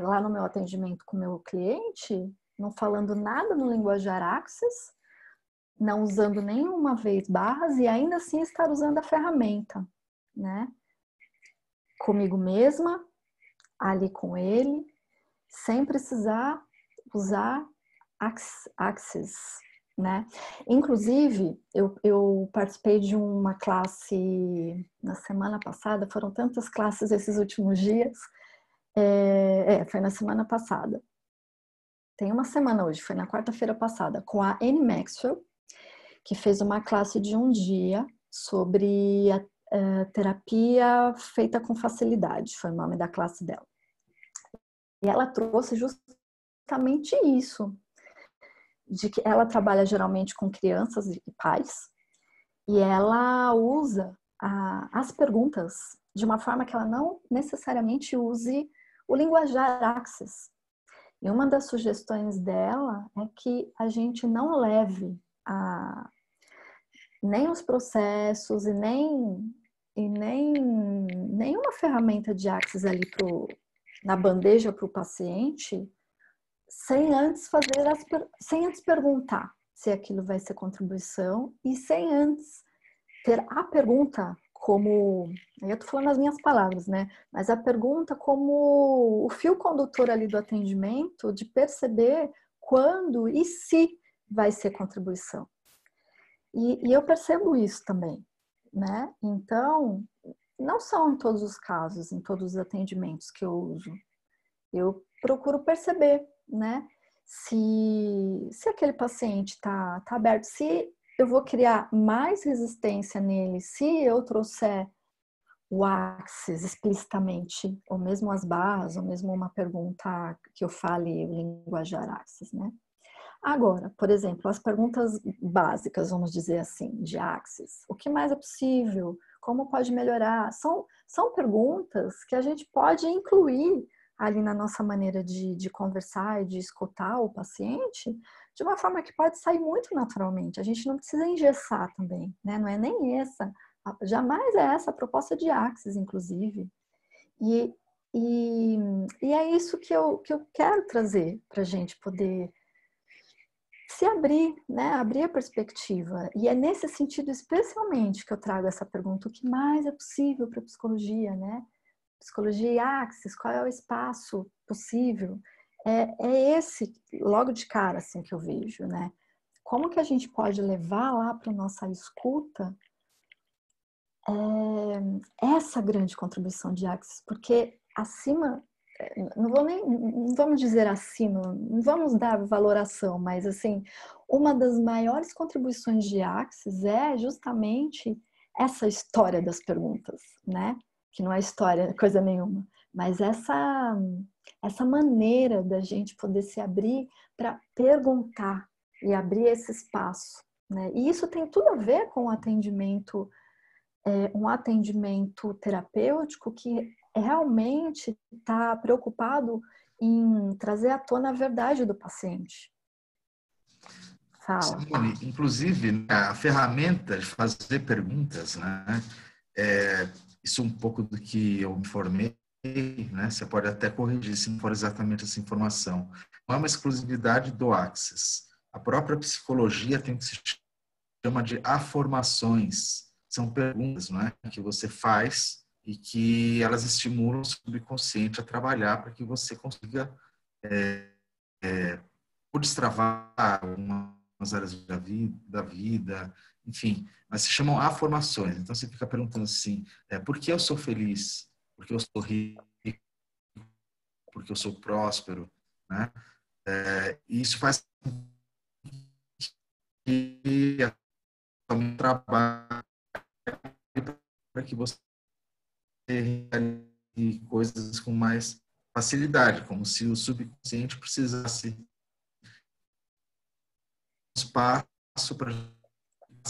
lá no meu atendimento com o meu cliente, não falando nada no linguajar Axis, não usando nenhuma vez barras e ainda assim estar usando a ferramenta, né? Comigo mesma, ali com ele, sem precisar usar Axis, né? Inclusive, eu participei de uma classe na semana passada, foram tantas classes esses últimos dias, foi na semana passada. Tem uma semana hoje, foi na quarta-feira passada, com a Anne Maxwell, que fez uma classe de um dia sobre a terapia feita com facilidade, foi o nome da classe dela. E ela trouxe justamente isso, de que ela trabalha geralmente com crianças e pais, e ela usa as perguntas de uma forma que ela não necessariamente use o linguajar Axis. E uma das sugestões dela é que a gente não leve nem os processos e nenhuma ferramenta de Axis ali na bandeja para o paciente sem antes perguntar se aquilo vai ser contribuição e sem antes ter a pergunta como, eu estou falando as minhas palavras, né? Mas a pergunta como o fio condutor ali do atendimento, de perceber quando e se vai ser contribuição. E eu percebo isso também, né? Então, não são em todos os casos, em todos os atendimentos que eu uso. Eu procuro perceber, né? Se aquele paciente está aberto, se eu vou criar mais resistência nele, se eu trouxer o Axis explicitamente, ou mesmo as barras, ou mesmo uma pergunta que eu fale o linguajar Axis, né? Agora, por exemplo, as perguntas básicas, vamos dizer assim, de Axis. O que mais é possível? Como pode melhorar? São perguntas que a gente pode incluir ali na nossa maneira de conversar e de escutar o paciente de uma forma que pode sair muito naturalmente. A gente não precisa engessar também, né? Não é nem essa, jamais é essa a proposta de Axis, inclusive. E, e, e é isso que eu quero trazer para a gente poder se abrir, né? Abrir a perspectiva. E é nesse sentido, especialmente, que eu trago essa pergunta: o que mais é possível para a psicologia, né? Psicologia e Axis, qual é o espaço possível? É esse, logo de cara, assim, que eu vejo, né? Como que a gente pode levar lá para a nossa escuta essa grande contribuição de Axis? Porque acima, não vamos dizer acima, não vamos dar valoração, mas assim, uma das maiores contribuições de Axis é justamente essa história das perguntas, né? Que não é história, coisa nenhuma, mas essa maneira da gente poder se abrir para perguntar e abrir esse espaço, né? E isso tem tudo a ver com o atendimento, um atendimento terapêutico que realmente está preocupado em trazer à tona a verdade do paciente. Fala. Simone, inclusive, né, a ferramenta de fazer perguntas, né? Isso um pouco do que eu me formei, né? Você pode até corrigir se não for exatamente essa informação. Não é uma exclusividade do Axis. A própria psicologia tem o que se chama de afirmações. São perguntas, não é, que você faz e que elas estimulam o subconsciente a trabalhar para que você consiga ou destravar umas áreas da vida, enfim, mas se chamam afirmações. Então você fica perguntando assim, por que eu sou feliz? Porque eu sou rico? Porque eu sou próspero? Né? E isso faz que o trabalho para que você realize coisas com mais facilidade, como se o subconsciente precisasse espaço para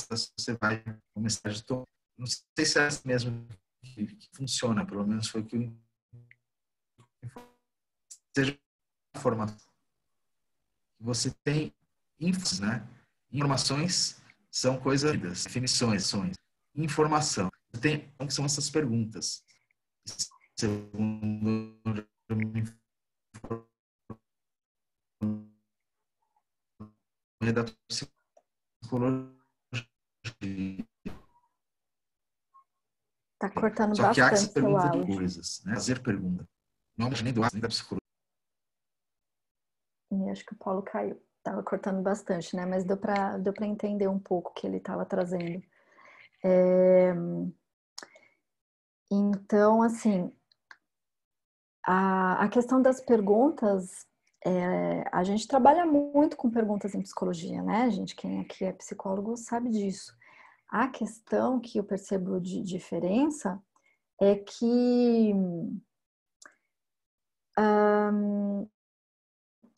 você vai começar a tomar. Não sei se é assim mesmo que funciona, pelo menos foi o que seja a formação. Você tem infos, né? Informações são coisas, definições, informação. Tem que são essas perguntas. Segundo da psicologia. Tá cortando Só que há que se bastante seu pergunta de áudio. coisas, né? Fazer pergunta. Não nem do nem da psicologia. E acho que o Paulo caiu. Tava cortando bastante, né? Mas deu para entender um pouco o que ele estava trazendo. Então, assim, a questão das perguntas, a gente trabalha muito com perguntas em psicologia, né, gente? Quem aqui é psicólogo sabe disso. A questão que eu percebo de diferença é que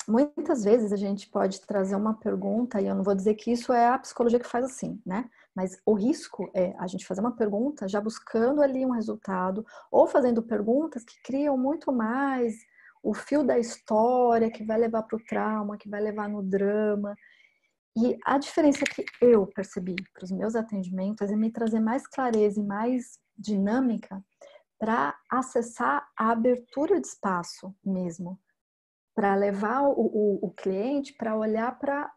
muitas vezes a gente pode trazer uma pergunta, e eu não vou dizer que isso é a psicologia que faz assim, né? Mas o risco é a gente fazer uma pergunta já buscando ali um resultado, ou fazendo perguntas que criam muito mais o fio da história, que vai levar para o trauma, que vai levar no drama. E a diferença que eu percebi para os meus atendimentos é me trazer mais clareza e mais dinâmica para acessar a abertura de espaço mesmo, para levar o cliente para olhar para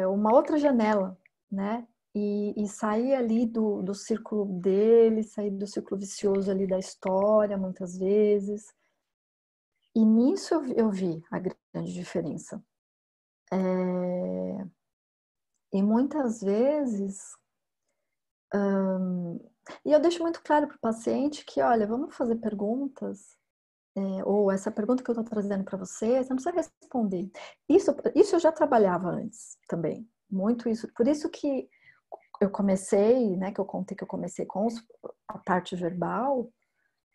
uma outra janela, né? E sair ali do círculo dele, sair do círculo vicioso ali da história, muitas vezes. E nisso eu vi a grande diferença. E muitas vezes, e eu deixo muito claro para o paciente que, olha, vamos fazer perguntas, ou essa pergunta que eu estou trazendo para você não precisa responder. Isso eu já trabalhava antes também, muito isso. Por isso que eu comecei, né, que eu contei que eu comecei com a parte verbal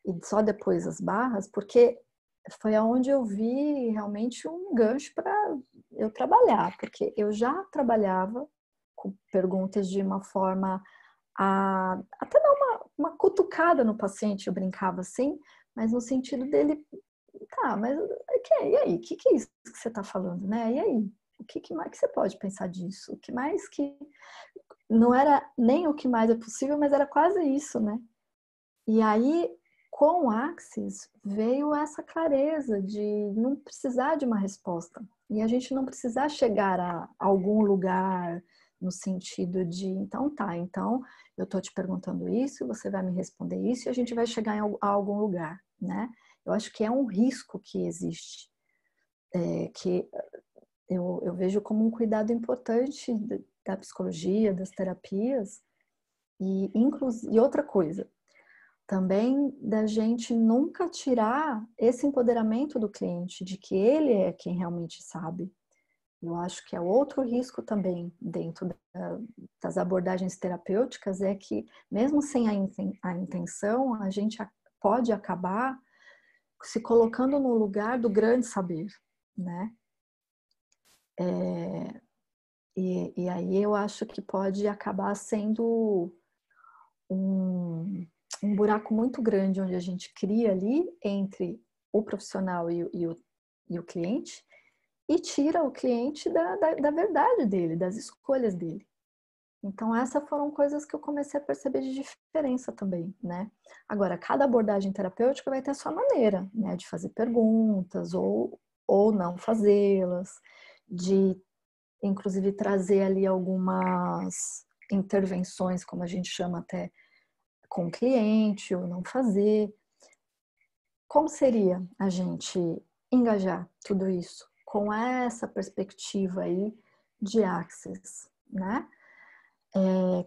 e só depois as barras, porque foi aonde eu vi realmente um gancho para eu trabalhar, porque eu já trabalhava com perguntas de uma forma a até dar uma cutucada no paciente, eu brincava assim, mas no sentido dele, tá, mas e aí? O que é isso que você está falando, né? E aí? O que mais que você pode pensar disso? O que mais que... Não era nem o que mais é possível, mas era quase isso, né? E aí, com o Axis, veio essa clareza de não precisar de uma resposta. E a gente não precisar chegar a algum lugar no sentido de, então tá, então eu tô te perguntando isso, você vai me responder isso e a gente vai chegar a algum lugar, né? Eu acho que é um risco que existe, que eu vejo como um cuidado importante da psicologia, das terapias, e outra coisa, também da gente nunca tirar esse empoderamento do cliente, de que ele é quem realmente sabe. Eu acho que é outro risco também dentro das abordagens terapêuticas, é que mesmo sem a intenção, a gente pode acabar se colocando no lugar do grande saber, né? E aí eu acho que pode acabar sendo um buraco muito grande onde a gente cria ali entre o profissional e o cliente e tira o cliente da verdade dele, das escolhas dele. Então, essas foram coisas que eu comecei a perceber de diferença também, né? Agora, cada abordagem terapêutica vai ter a sua maneira, né? De fazer perguntas ou não fazê-las, de, inclusive, trazer ali algumas intervenções, como a gente chama até, com o cliente ou não fazer. Como seria a gente engajar tudo isso com essa perspectiva aí de Axis, né?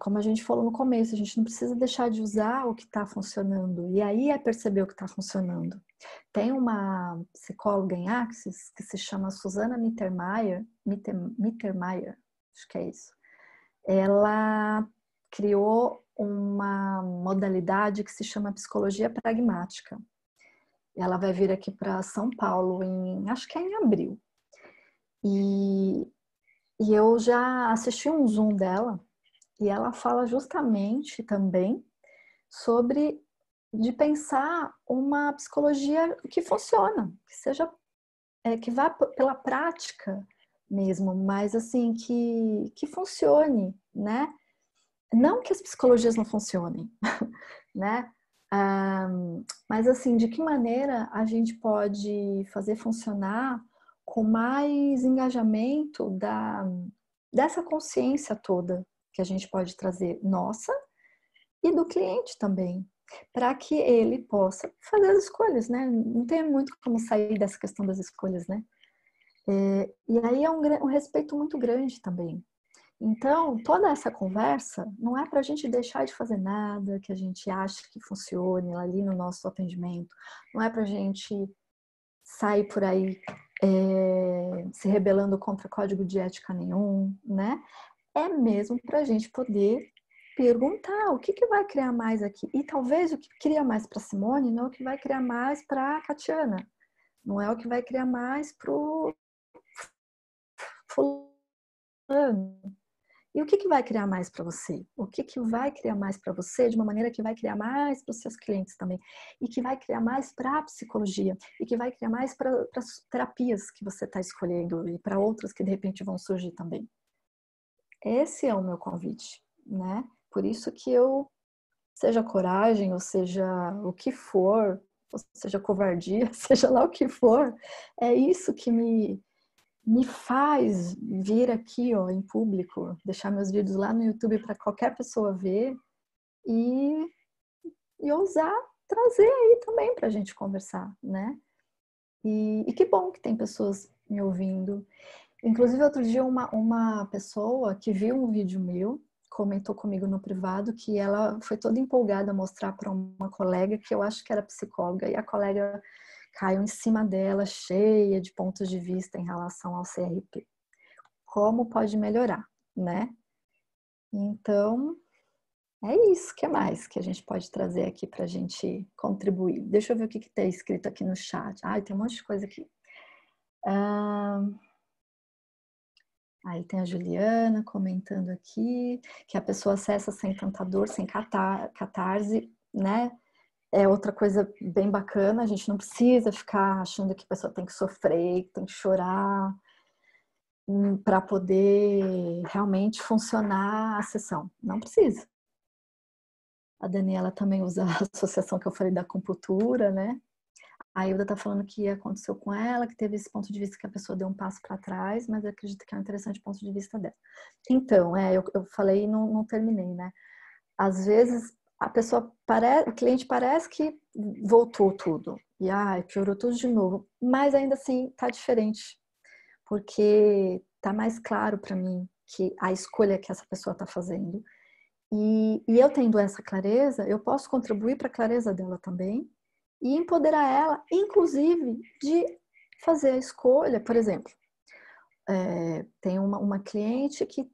Como a gente falou no começo, a gente não precisa deixar de usar o que está funcionando, e aí é perceber o que está funcionando. Tem uma psicóloga em Axis que se chama Susana Mittermeier, acho que é isso. Ela criou uma modalidade que se chama psicologia pragmática. Ela vai vir aqui para São Paulo acho que é em abril. E eu já assisti um Zoom dela e ela fala justamente também sobre de pensar uma psicologia que funciona, que seja que vá pela prática mesmo, mas assim que funcione, né? Não que as psicologias não funcionem, né? Mas assim, de que maneira a gente pode fazer funcionar com mais engajamento dessa consciência toda que a gente pode trazer nossa e do cliente também, para que ele possa fazer as escolhas, né? Não tem muito como sair dessa questão das escolhas, né? E aí é um respeito muito grande também. Então, toda essa conversa não é para a gente deixar de fazer nada que a gente acha que funcione ali no nosso atendimento. Não é para a gente sair por aí se rebelando contra código de ética nenhum, né? É mesmo para a gente poder perguntar o que vai criar mais aqui. E talvez o que cria mais para Simone não é o que vai criar mais para a Catiana. Não é o que vai criar mais para o fulano. E o que vai criar mais para você? O que vai criar mais para você de uma maneira que vai criar mais para os seus clientes também? E que vai criar mais para a psicologia? E que vai criar mais para as terapias que você está escolhendo e para outras que de repente vão surgir também? Esse é o meu convite, né? Por isso que eu, seja coragem, ou seja o que for, ou seja covardia, seja lá o que for, é isso que me faz vir aqui, ó, em público, deixar meus vídeos lá no YouTube para qualquer pessoa ver e ousar trazer aí também para a gente conversar, né? E que bom que tem pessoas me ouvindo. Inclusive, outro dia, uma pessoa que viu um vídeo meu comentou comigo no privado que ela foi toda empolgada a mostrar para uma colega que eu acho que era psicóloga, e a colega caiu em cima dela, cheia de pontos de vista em relação ao CRP. Como pode melhorar, né? Então, é isso. O que mais que a gente pode trazer aqui para a gente contribuir? Deixa eu ver o que está escrito aqui no chat. Ai, tem um monte de coisa aqui. Aí tem a Juliana comentando aqui que a pessoa acessa sem tanta dor, sem catarse, né? É outra coisa bem bacana. A gente não precisa ficar achando que a pessoa tem que sofrer, que tem que chorar para poder realmente funcionar a sessão. Não precisa. A Daniela também usa a associação que eu falei da acupuntura, né? A Hilda tá falando que aconteceu com ela, que teve esse ponto de vista que a pessoa deu um passo para trás, mas eu acredito que é um interessante ponto de vista dela. Então, eu falei e não terminei, né? Às vezes o cliente parece que voltou tudo e piorou tudo de novo, mas ainda assim tá diferente, porque tá mais claro para mim que a escolha que essa pessoa tá fazendo. E eu tendo essa clareza, eu posso contribuir para a clareza dela também e empoderar ela, inclusive, de fazer a escolha. Por exemplo, tem uma cliente que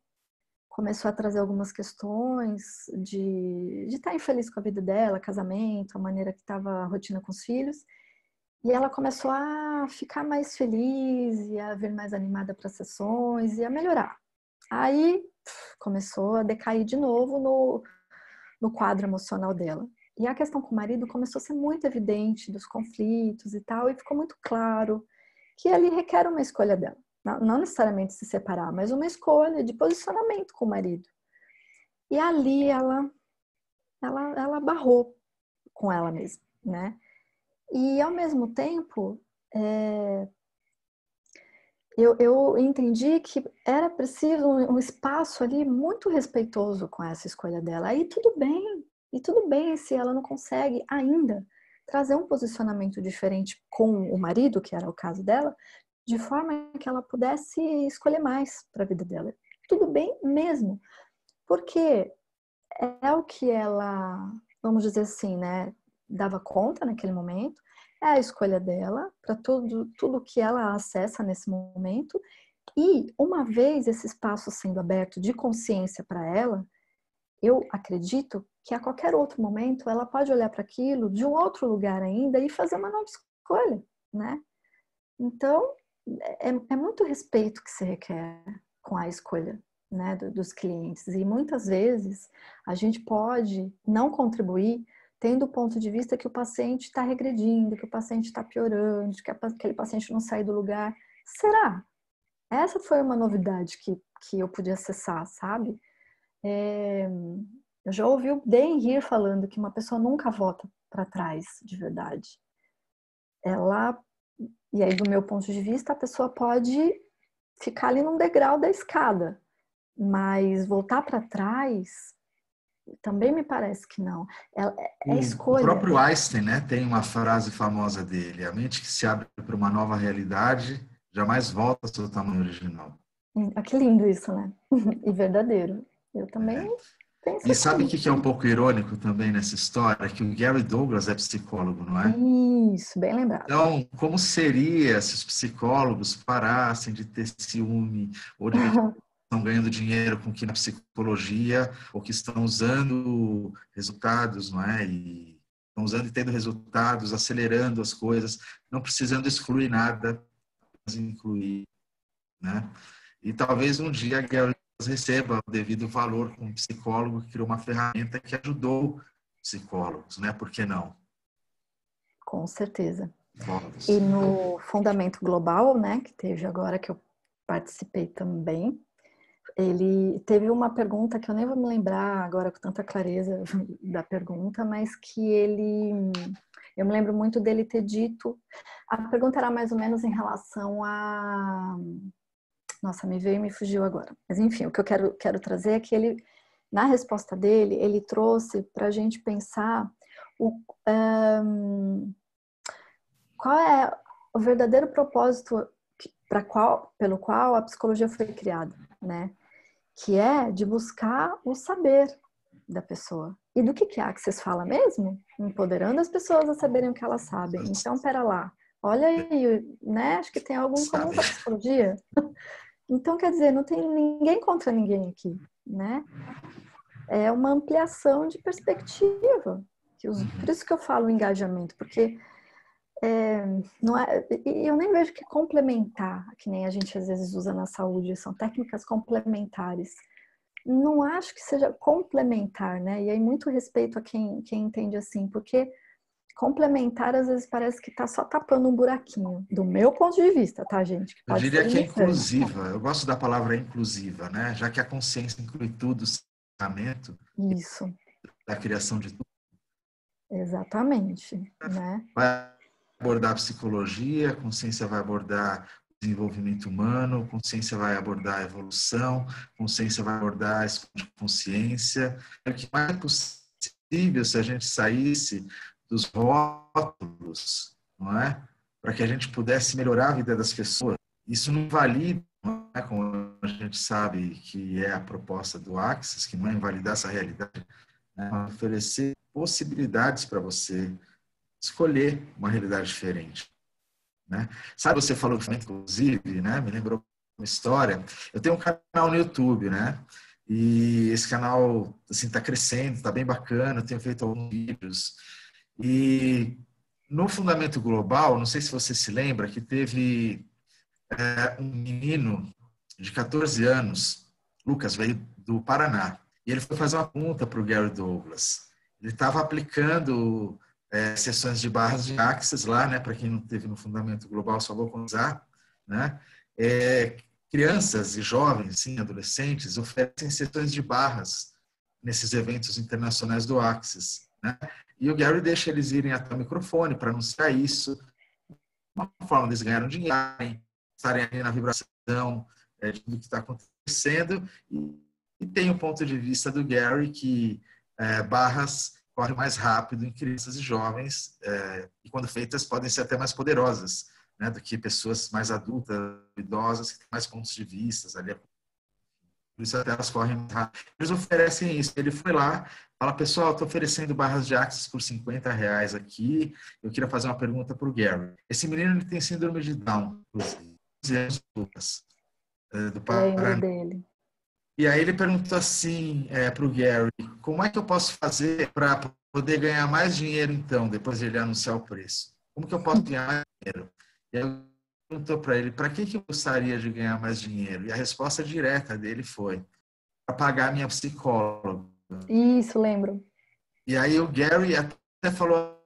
começou a trazer algumas questões de estar infeliz com a vida dela, casamento, a maneira que estava a rotina com os filhos. E ela começou a ficar mais feliz e a vir mais animada para as sessões e a melhorar. Aí começou a decair de novo no quadro emocional dela. E a questão com o marido começou a ser muito evidente, dos conflitos e tal, e ficou muito claro que ali requer uma escolha dela. Não necessariamente se separar, mas uma escolha de posicionamento com o marido. E ali ela barrou com ela mesma, né? E ao mesmo tempo, eu entendi que era preciso um espaço ali muito respeitoso com essa escolha dela. Aí e tudo bem se ela não consegue ainda trazer um posicionamento diferente com o marido, que era o caso dela, de forma que ela pudesse escolher mais para a vida dela. Tudo bem mesmo, porque é o que ela, vamos dizer assim, né, dava conta naquele momento, é a escolha dela para tudo que ela acessa nesse momento. E uma vez esse espaço sendo aberto de consciência para ela, eu acredito que a qualquer outro momento ela pode olhar para aquilo de um outro lugar ainda e fazer uma nova escolha, né? Então, é muito respeito que se requer com a escolha, né, dos clientes. E muitas vezes a gente pode não contribuir tendo o ponto de vista que o paciente está regredindo, que o paciente está piorando, que aquele paciente não sai do lugar. Será? Essa foi uma novidade que eu pude acessar, sabe? Eu já ouvi o Dan Heer falando que uma pessoa nunca volta para trás, de verdade. E aí, do meu ponto de vista, a pessoa pode ficar ali num degrau da escada, mas voltar para trás também me parece que não. É O escolha. próprio Einstein, né, tem uma frase famosa dele: a mente que se abre para uma nova realidade jamais volta ao seu tamanho original. Que lindo isso, né? E verdadeiro. Eu também penso E sabe o assim. que é um pouco irônico também nessa história? Que o Gary Douglas é psicólogo, não é? Isso, bem lembrado. Então, como seria se os psicólogos parassem de ter ciúme ou de ver que estão ganhando dinheiro com que na psicologia ou que estão usando resultados, não é? E estão usando e tendo resultados, acelerando as coisas, não precisando excluir nada, mas incluir, né? E talvez um dia a Gary receba o devido valor como psicólogo que criou uma ferramenta que ajudou psicólogos, né? Por que não? Com certeza. Psicólogos. E no Fundamento Global, né, que teve agora, que eu participei também, ele teve uma pergunta que eu nem vou me lembrar agora com tanta clareza da pergunta, mas que eu me lembro muito dele ter dito, a pergunta era mais ou menos em relação a, nossa, me veio e me fugiu agora, mas enfim, o que eu quero trazer é que ele, na resposta dele, ele trouxe para a gente pensar qual é o verdadeiro propósito pelo qual a psicologia foi criada, né? Que é de buscar o saber da pessoa. E do que a Access fala mesmo? Empoderando as pessoas a saberem o que elas sabem. Então, pera lá, olha aí, né? Acho que tem algo em comum com a psicologia. Então, quer dizer, não tem ninguém contra ninguém aqui, né? É uma ampliação de perspectiva. Por isso que eu falo engajamento, porque não é, eu nem vejo que complementar, que nem a gente às vezes usa na saúde, são técnicas complementares. Não acho que seja complementar, né? E aí muito respeito a quem entende assim, porque complementar às vezes parece que está só tapando um buraquinho, do meu ponto de vista, tá, gente? Que Eu pode ser diria que é limitante. inclusiva. Eu gosto da palavra inclusiva, né? Já que a consciência inclui tudo, o pensamento, Isso, da criação de tudo. exatamente, né? Vai abordar a psicologia, a consciência vai abordar o desenvolvimento humano, a consciência vai abordar a evolução, a consciência vai abordar a consciência. É o que mais é possível se a gente saísse dos rótulos, não é? Para que a gente pudesse melhorar a vida das pessoas. Isso não valida, não é? Como a gente sabe que é a proposta do Axis, que não é invalidar essa realidade, né? Mas oferecer possibilidades para você escolher uma realidade diferente, né? Sabe, você falou, inclusive, né? Me lembrou uma história. Eu tenho um canal no YouTube, né? E esse canal, assim, está crescendo, está bem bacana. Eu tenho feito alguns vídeos. E no Fundamento Global, não sei se você se lembra, que teve um menino de 14 anos, Lucas, veio do Paraná. E ele foi fazer uma pergunta para o Gary Douglas. Ele estava aplicando sessões de barras de Axis lá, né? Para quem não teve no Fundamento Global, só vou contar, né? Crianças e jovens, sim, adolescentes, oferecem sessões de barras nesses eventos internacionais do Axis, né? E o Gary deixa eles irem até o microfone para anunciar isso. Uma forma deles ganharem dinheiro, estarem ali na vibração de tudo que está acontecendo. E tem o ponto de vista do Gary que barras correm mais rápido em crianças e jovens e, quando feitas, podem ser até mais poderosas, né, do que pessoas mais adultas, idosas, que têm mais pontos de vista ali. Por isso até elas correm mais rápido. Eles oferecem isso. Ele foi lá, fala, pessoal, estou oferecendo barras de Axis por R$ 50 aqui. Eu queria fazer uma pergunta para o Gary. Esse menino ele tem síndrome de Down, 12 anos, Lucas, do Lembro Paraná. dele. E aí ele perguntou assim para o Gary, como é que eu posso fazer para poder ganhar mais dinheiro, então, depois de ele anunciar o preço? Como que eu posso ganhar mais dinheiro? E aí ele perguntou para ele, para que eu gostaria de ganhar mais dinheiro? E a resposta direta dele foi, para pagar minha psicóloga. Isso, lembro. E aí o Gary até falou,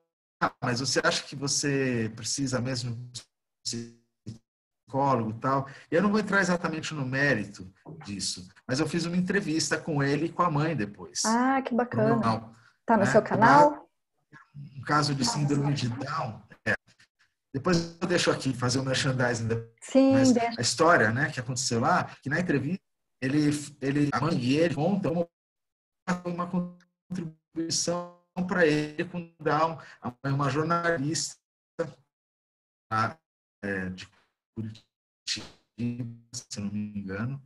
mas você acha que você precisa mesmo de psicólogo e tal? E eu não vou entrar exatamente no mérito disso, mas eu fiz uma entrevista com ele e com a mãe depois, Ah, que no meu bacana. canal, Tá no seu né? canal? Um caso de síndrome de Down. Depois eu deixo aqui fazer o merchandising, Sim, mas deixa. a história, né, que aconteceu lá, que na entrevista a mãe e ele contam uma contribuição para ele com Down, uma jornalista de Curitiba, se não me engano,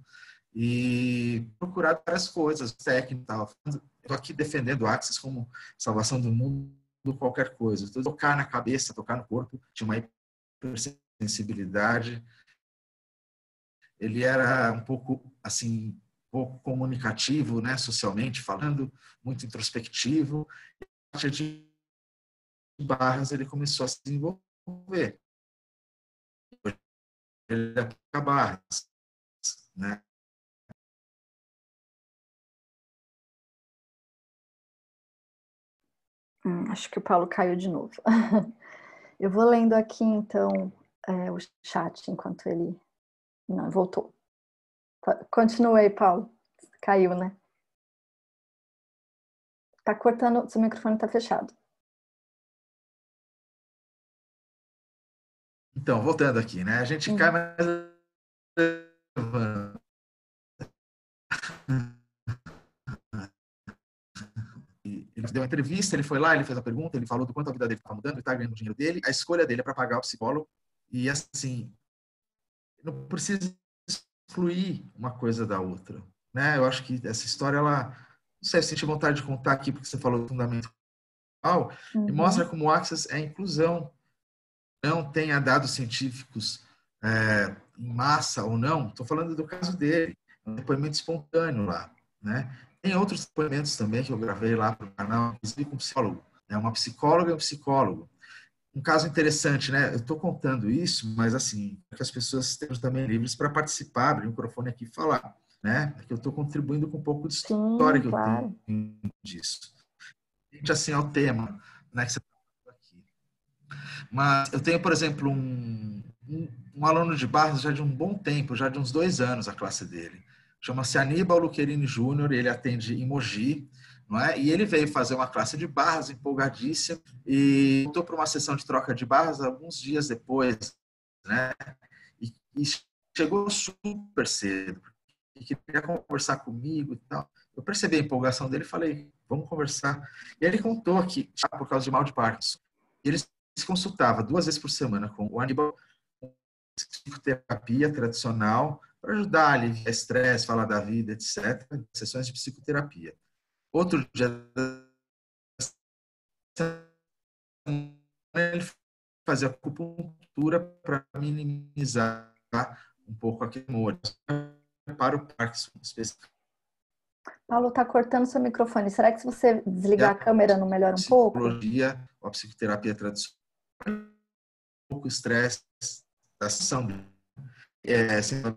e procurar várias coisas, técnicas. Estou aqui defendendo o Axis como salvação do mundo, qualquer coisa. Então, tocar na cabeça, tocar no corpo, tinha uma hipersensibilidade. Ele era um pouco, assim, pouco comunicativo, né, socialmente falando, muito introspectivo. A partir de barras, ele começou a se desenvolver. Ele aplica barras, né? Acho que o Paulo caiu de novo. Eu vou lendo aqui, então, o chat enquanto ele... Não, voltou. Continua aí, Paulo. Caiu, né? Tá cortando, seu microfone tá fechado. Então, voltando aqui, né? A gente cai mais... Ele deu uma entrevista, ele foi lá, ele fez a pergunta, ele falou do quanto a vida dele estava mudando, ele está ganhando o dinheiro dele, a escolha dele é para pagar o psicólogo, e assim, não precisa excluir uma coisa da outra, né? Eu acho que essa história, ela, não sei, eu senti vontade de contar aqui, porque você falou do fundamental, e mostra como o Access é inclusão, não tenha dados científicos em massa ou não, estou falando do caso dele, um depoimento espontâneo lá, né? Tem outros depoimentos também que eu gravei lá para o canal, inclusive com um psicólogo. É uma psicóloga e um psicólogo. Um caso interessante, né? Eu estou contando isso, mas assim, que as pessoas estejam também livres para participar, abrir o microfone aqui e falar, né? Porque eu estou contribuindo com um pouco de história Sim, que eu tenho claro. disso. Gente, assim, ao tema, né, que você está falando aqui. Mas eu tenho, por exemplo, um aluno de Barras já de um bom tempo, já de uns 2 anos, a classe dele. Chama-se Aníbal Luquerini Júnior, ele atende em Mogi, não é? E ele veio fazer uma classe de barras empolgadíssimo e voltou para uma sessão de troca de barras alguns dias depois, né? E chegou super cedo, e queria conversar comigo e tal. Eu percebi a empolgação dele e falei, vamos conversar. E ele contou que, por causa de mal de Parkinson, ele se consultava 2 vezes por semana com o Aníbal, psicoterapia tradicional, para ajudar a aliviar estresse, falar da vida, etc. Sessões de psicoterapia. Outro dia ele fazia acupuntura para minimizar um pouco a queimadura para o Parkinson específico. Paulo, tá cortando seu microfone. Será que se você desligar a câmera não melhora um pouco? Psicologia, a psicoterapia tradicional, um pouco estresse da sessão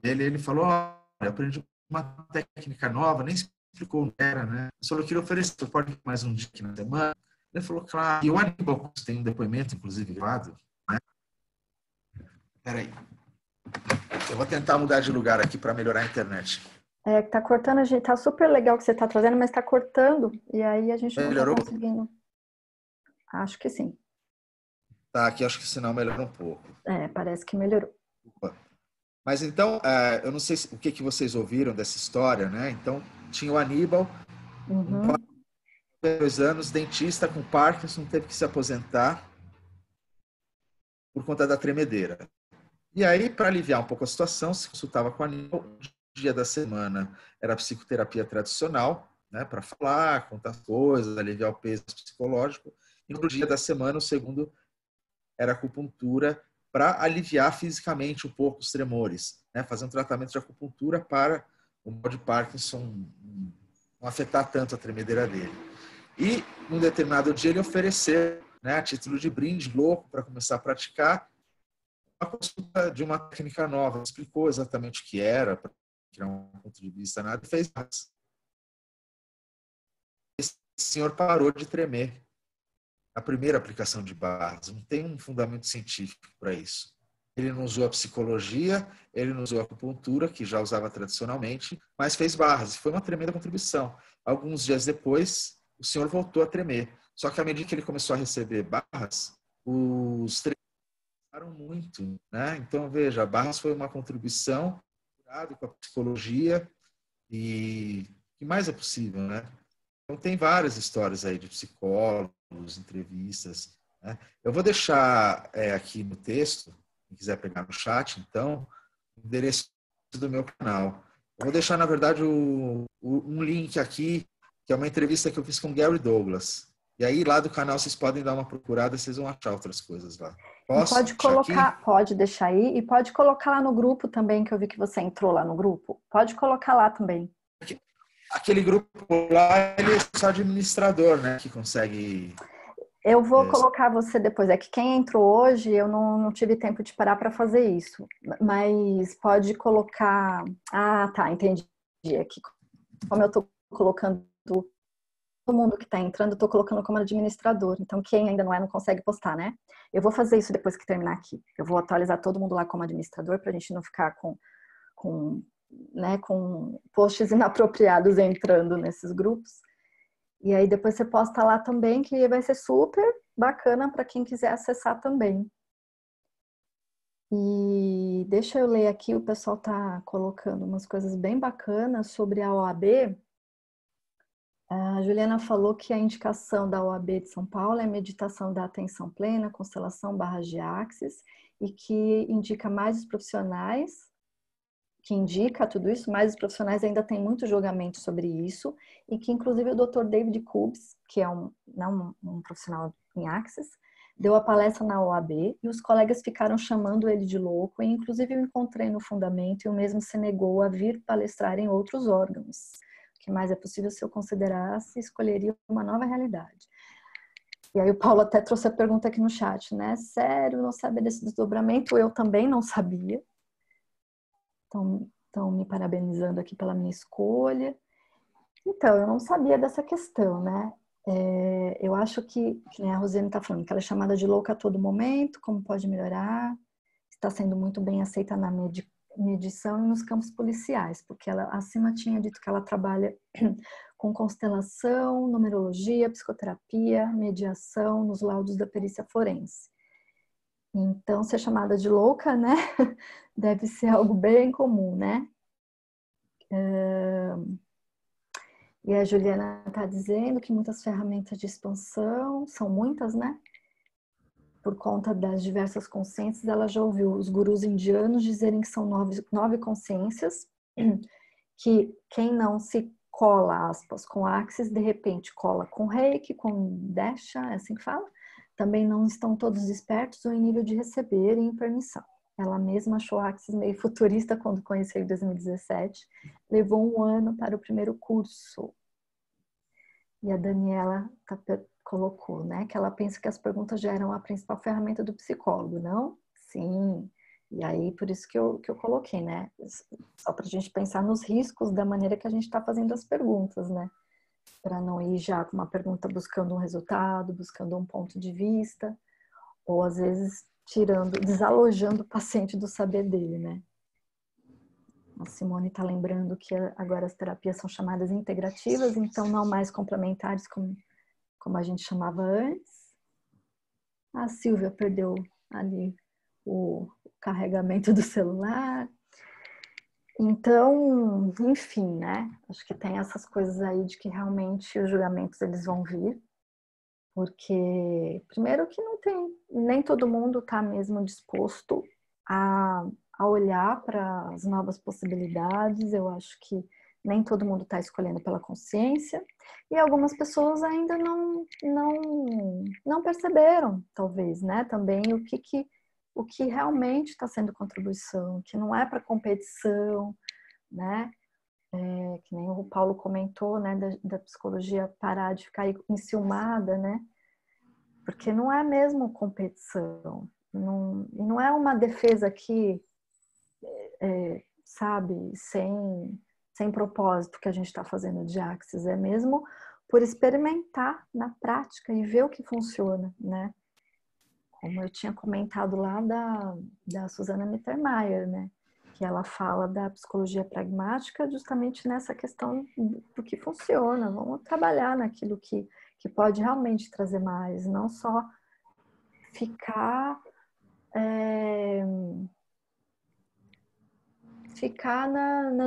dele, ele falou, olha, eu aprendi uma técnica nova, nem explicou o que era, né? Eu só queria oferecer, pode ir mais um dia aqui na semana? Ele falou, claro. E o Aníbal tem um depoimento, inclusive, gravado, né? Peraí. Eu vou tentar mudar de lugar aqui para melhorar a internet. É, tá cortando, a gente tá super legal o que você tá trazendo, mas tá cortando, e aí a gente não tá Melhorou? conseguindo. Acho que sim. Tá, aqui acho que o sinal melhorou um pouco. É, parece que melhorou. Mas então, eu não sei o que vocês ouviram dessa história, né? Então, tinha o Aníbal, Uhum. 2 anos, dentista com Parkinson, teve que se aposentar por conta da tremedeira. E aí, para aliviar um pouco a situação, se consultava com o Aníbal. O dia da semana era psicoterapia tradicional, né? Para falar, contar coisas, aliviar o peso psicológico. E no dia da semana, o segundo era acupuntura para aliviar fisicamente um pouco os tremores, né? Fazer um tratamento de acupuntura para o mal de Parkinson não afetar tanto a tremedeira dele. E, num determinado dia, ele ofereceu, né, a título de brinde, louco, para começar a praticar, uma consulta de uma técnica nova. Explicou exatamente o que era, para tirar um ponto de vista, nada, e fez. Esse senhor parou de tremer. A primeira aplicação de barras, não tem um fundamento científico para isso. Ele não usou a psicologia, ele não usou a acupuntura, que já usava tradicionalmente, mas fez barras. Foi uma tremenda contribuição. Alguns dias depois, o senhor voltou a tremer. Só que à medida que ele começou a receber barras, os tremores pararam muito, né? Então, veja, barras foi uma contribuição com a psicologia e o que mais é possível, né? Então, tem várias histórias aí de psicólogos, entrevistas, né? Eu vou deixar aqui no texto, quem quiser pegar no chat, então, o endereço do meu canal. Eu vou deixar, na verdade, um link aqui, que é uma entrevista que eu fiz com o Gary Douglas. E aí, lá do canal, vocês podem dar uma procurada, vocês vão achar outras coisas lá. E Posso pode deixar aqui? colocar, pode deixar aí, e pode colocar lá no grupo também, que eu vi que você entrou lá no grupo. Pode colocar lá também. Aquele grupo lá, ele é só administrador, né? Que consegue... Eu vou colocar você depois. É que quem entrou hoje, eu não tive tempo de parar para fazer isso. Mas pode colocar. Ah, tá, entendi. Aqui, como eu estou colocando todo mundo que está entrando, eu estou colocando como administrador. Então, quem ainda não consegue postar, né? Eu vou fazer isso depois que terminar aqui. Eu vou atualizar todo mundo lá como administrador para a gente não ficar com posts inapropriados entrando nesses grupos. E aí depois você posta lá também, que vai ser super bacana para quem quiser acessar também. E deixa eu ler aqui, o pessoal tá colocando umas coisas bem bacanas sobre a OAB. A Juliana falou que a indicação da OAB de São Paulo é meditação da atenção plena, constelação barras de axis, e que indica mais os profissionais, que indica tudo isso, mas os profissionais ainda têm muito julgamento sobre isso, e que inclusive o Dr. David Kubbs, que é um profissional em Axis, deu a palestra na OAB e os colegas ficaram chamando ele de louco, e inclusive eu encontrei no fundamento e o mesmo se negou a vir palestrar em outros órgãos, que que mais é possível se eu considerasse, escolheria uma nova realidade. E aí o Paulo até trouxe a pergunta aqui no chat, né? Sério, não saber desse desdobramento? Eu também não sabia. Estão me parabenizando aqui pela minha escolha. Então, eu não sabia dessa questão, né? Eu acho que nem a Rosiane está falando, que ela é chamada de louca a todo momento, como pode melhorar, está sendo muito bem aceita na medição e nos campos policiais, porque ela acima tinha dito que ela trabalha com constelação, numerologia, psicoterapia, mediação nos laudos da perícia forense. Então, ser chamada de louca, né, deve ser algo bem comum, né? E a Juliana está dizendo que muitas ferramentas de expansão, são muitas, né? Por conta das diversas consciências, ela já ouviu os gurus indianos dizerem que são 9 consciências, que quem não se cola, aspas, com Axis, de repente cola com Reiki, com Desha, é assim que fala, também não estão todos espertos ou em nível de receberem permissão. Ela mesma achou Axis meio futurista quando conheceu em 2017, levou 1 ano para o primeiro curso. E a Daniela colocou, né, que ela pensa que as perguntas já eram a principal ferramenta do psicólogo, não? Sim. E aí, por isso que eu coloquei, né? Só para a gente pensar nos riscos da maneira que a gente está fazendo as perguntas, né? Para não ir já com uma pergunta buscando um resultado, buscando um ponto de vista, ou às vezes desalojando o paciente do saber dele, né? A Simone está lembrando que agora as terapias são chamadas integrativas, então não mais complementares como a gente chamava antes. A Silvia perdeu ali o carregamento do celular. Então, enfim, né? Acho que tem essas coisas aí de que realmente os julgamentos eles vão vir. Porque, primeiro que não tem, nem todo mundo está mesmo disposto a olhar para as novas possibilidades. Eu acho que nem todo mundo está escolhendo pela consciência. E algumas pessoas ainda não perceberam, talvez, né? Também o que realmente está sendo contribuição, que não é para competição, né? Que nem o Paulo comentou, né? Da psicologia parar de ficar enciumada, né? Porque não é mesmo competição. E não é uma defesa aqui, sabe, sem propósito que a gente está fazendo de Axis. É mesmo por experimentar na prática e ver o que funciona, né? Como eu tinha comentado lá da Susana Mittermeier, né? Que ela fala da psicologia pragmática justamente nessa questão do que funciona. Vamos trabalhar naquilo que pode realmente trazer mais, não só ficar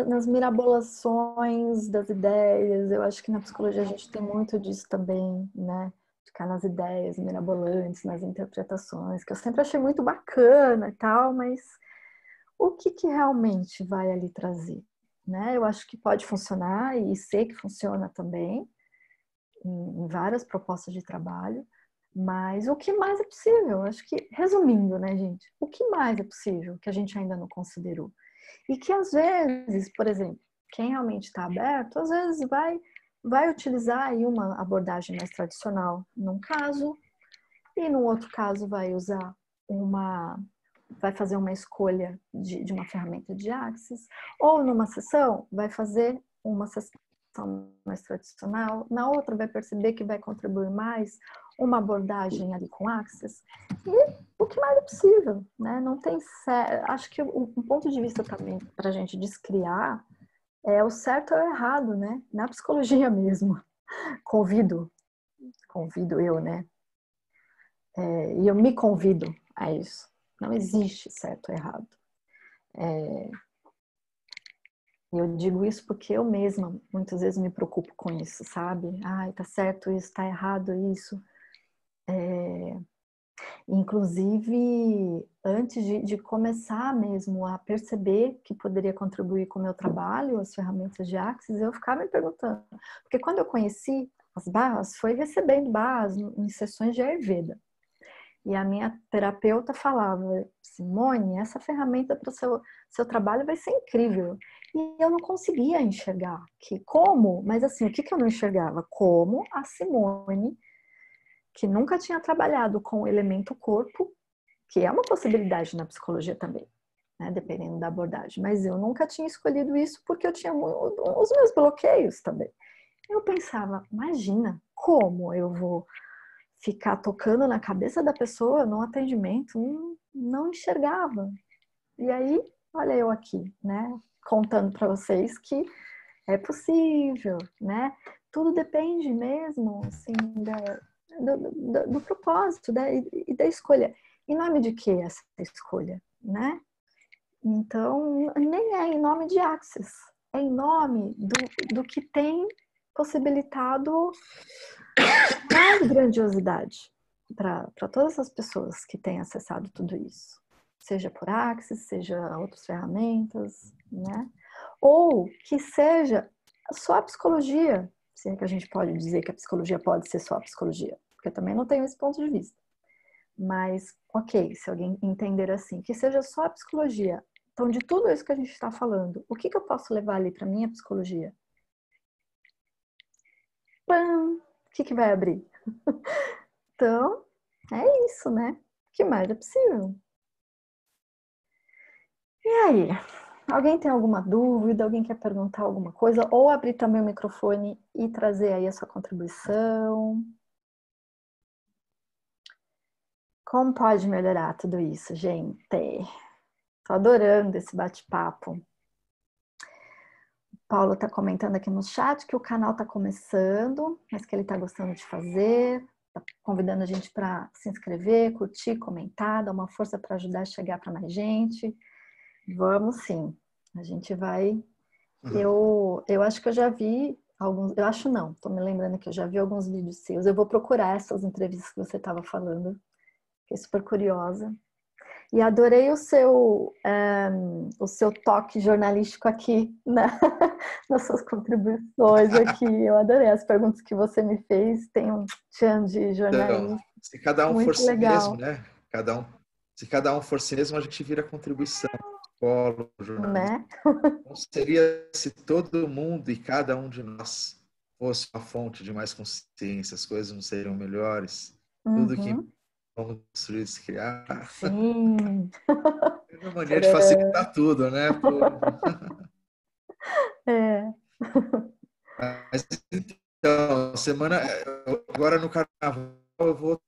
nas mirabolações das ideias. Eu acho que na psicologia a gente tem muito disso também, né? Ficar nas ideias mirabolantes, nas interpretações, que eu sempre achei muito bacana e tal, mas o que realmente vai ali trazer, né? Eu acho que pode funcionar e sei que funciona também em várias propostas de trabalho, mas o que mais é possível? Acho que, resumindo, né, gente? O que mais é possível que a gente ainda não considerou? E que às vezes, por exemplo, quem realmente está aberto, às vezes vai utilizar aí uma abordagem mais tradicional num caso, e no outro caso vai usar vai fazer uma escolha de uma ferramenta de Axis, ou numa sessão vai fazer uma sessão mais tradicional, na outra vai perceber que vai contribuir mais uma abordagem ali com Axis, e o que mais é possível, né? Não tem acho que um ponto de vista também para a gente descriar é o certo ou o errado, né? Na psicologia mesmo. Convido eu, né? E eu me convido a isso. Não existe certo ou errado. Eu digo isso porque eu mesma muitas vezes me preocupo com isso, sabe? Ai, tá certo isso, tá errado isso. Inclusive, antes de começar mesmo a perceber que poderia contribuir com o meu trabalho, as ferramentas de Axis, eu ficava me perguntando. Porque quando eu conheci as barras, foi recebendo barras em sessões de Ayurveda. E a minha terapeuta falava, Simone, essa ferramenta para o seu trabalho vai ser incrível. E eu não conseguia enxergar que como, mas assim, o que eu não enxergava? Como a Simone, que nunca tinha trabalhado com o elemento corpo, que é uma possibilidade na psicologia também, né, dependendo da abordagem, mas eu nunca tinha escolhido isso porque eu tinha os meus bloqueios também. Eu pensava, imagina, como eu vou ficar tocando na cabeça da pessoa num atendimento? Não enxergava. E aí, olha eu aqui, né, contando para vocês que é possível, né? Tudo depende mesmo, assim, do propósito e da escolha. Em nome de que essa escolha, né? Então, nem é em nome de Axis, é em nome do que tem possibilitado mais grandiosidade para todas as pessoas que têm acessado tudo isso. Seja por Axis, seja outras ferramentas, né? Ou que seja só a psicologia, se é que a gente pode dizer que a psicologia pode ser só a psicologia, porque eu também não tenho esse ponto de vista. Mas, ok, se alguém entender assim, que seja só a psicologia. Então, de tudo isso que a gente está falando, o que eu posso levar ali para minha psicologia? Pam! O que vai abrir? Então, é isso, né? O que mais é possível? E aí? Alguém tem alguma dúvida? Alguém quer perguntar alguma coisa? Ou abrir também o microfone e trazer aí a sua contribuição? Como pode melhorar tudo isso, gente? Tô adorando esse bate-papo. O Paulo tá comentando aqui no chat que o canal tá começando, mas que ele tá gostando de fazer. Tá convidando a gente para se inscrever, curtir, comentar, dar uma força para ajudar a chegar para mais gente. Vamos sim. A gente vai. Eu acho que eu já vi alguns. Eu acho não, tô me lembrando que eu já vi alguns vídeos seus. Eu vou procurar essas entrevistas que você estava falando. Fiquei super curiosa. E adorei o seu toque jornalístico aqui nas suas contribuições aqui. Eu adorei as perguntas que você me fez. Tem um tchan de jornalista. Então, se cada um for Muito si mesmo, legal. né? Se cada um for si mesmo, a gente vira contribuição, psicólogo, jornalista. Né? Não seria se todo mundo e cada um de nós fosse uma fonte de mais consciência, as coisas não seriam melhores. Tudo que Uhum. vamos construir, se criar. Sim. É uma mania de facilitar tudo, né? É. Mas então, agora no carnaval eu vou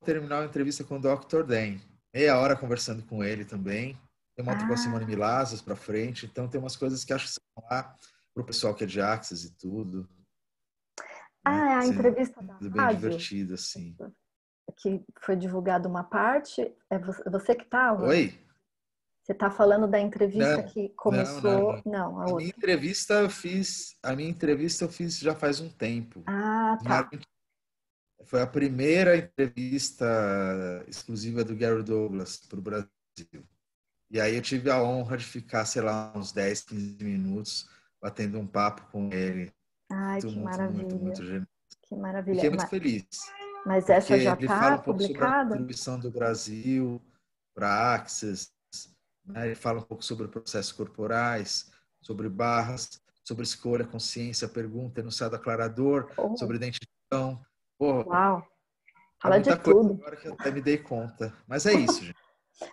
terminar a entrevista com o Dr. Dan. Meia hora conversando com ele também. Tem uma outra com a Simone Ah, Milazas para frente. Então tem umas coisas que acho que são lá para o pessoal que é de Axis e tudo. Né? é a Sendo entrevista da bem rádio, divertido, assim. que foi divulgada uma parte. É você que estava? Oi? Você está falando da entrevista Não, que não, não, começou? não. Não, a A minha outra. entrevista eu fiz, a minha entrevista eu fiz já faz um tempo. Ah, tá. Foi a primeira entrevista exclusiva do Gary Douglas para o Brasil. E aí eu tive a honra de ficar, sei lá, uns 10, 15 minutos batendo um papo com ele. Ai, Muito, que muito, muito, muito maravilha. generoso. Que maravilha. Fiquei muito feliz, Mas porque essa já ele fala está um pouco sobre a publicada? contribuição do Brasil para a Axis, né? Ele fala um pouco sobre processos corporais, sobre barras, sobre escolha, consciência, pergunta, enunciado aclarador, Oh, sobre identificação. Pô, uau. é Fala de muita coisa tudo. agora que eu até me dei conta. Mas é isso, gente.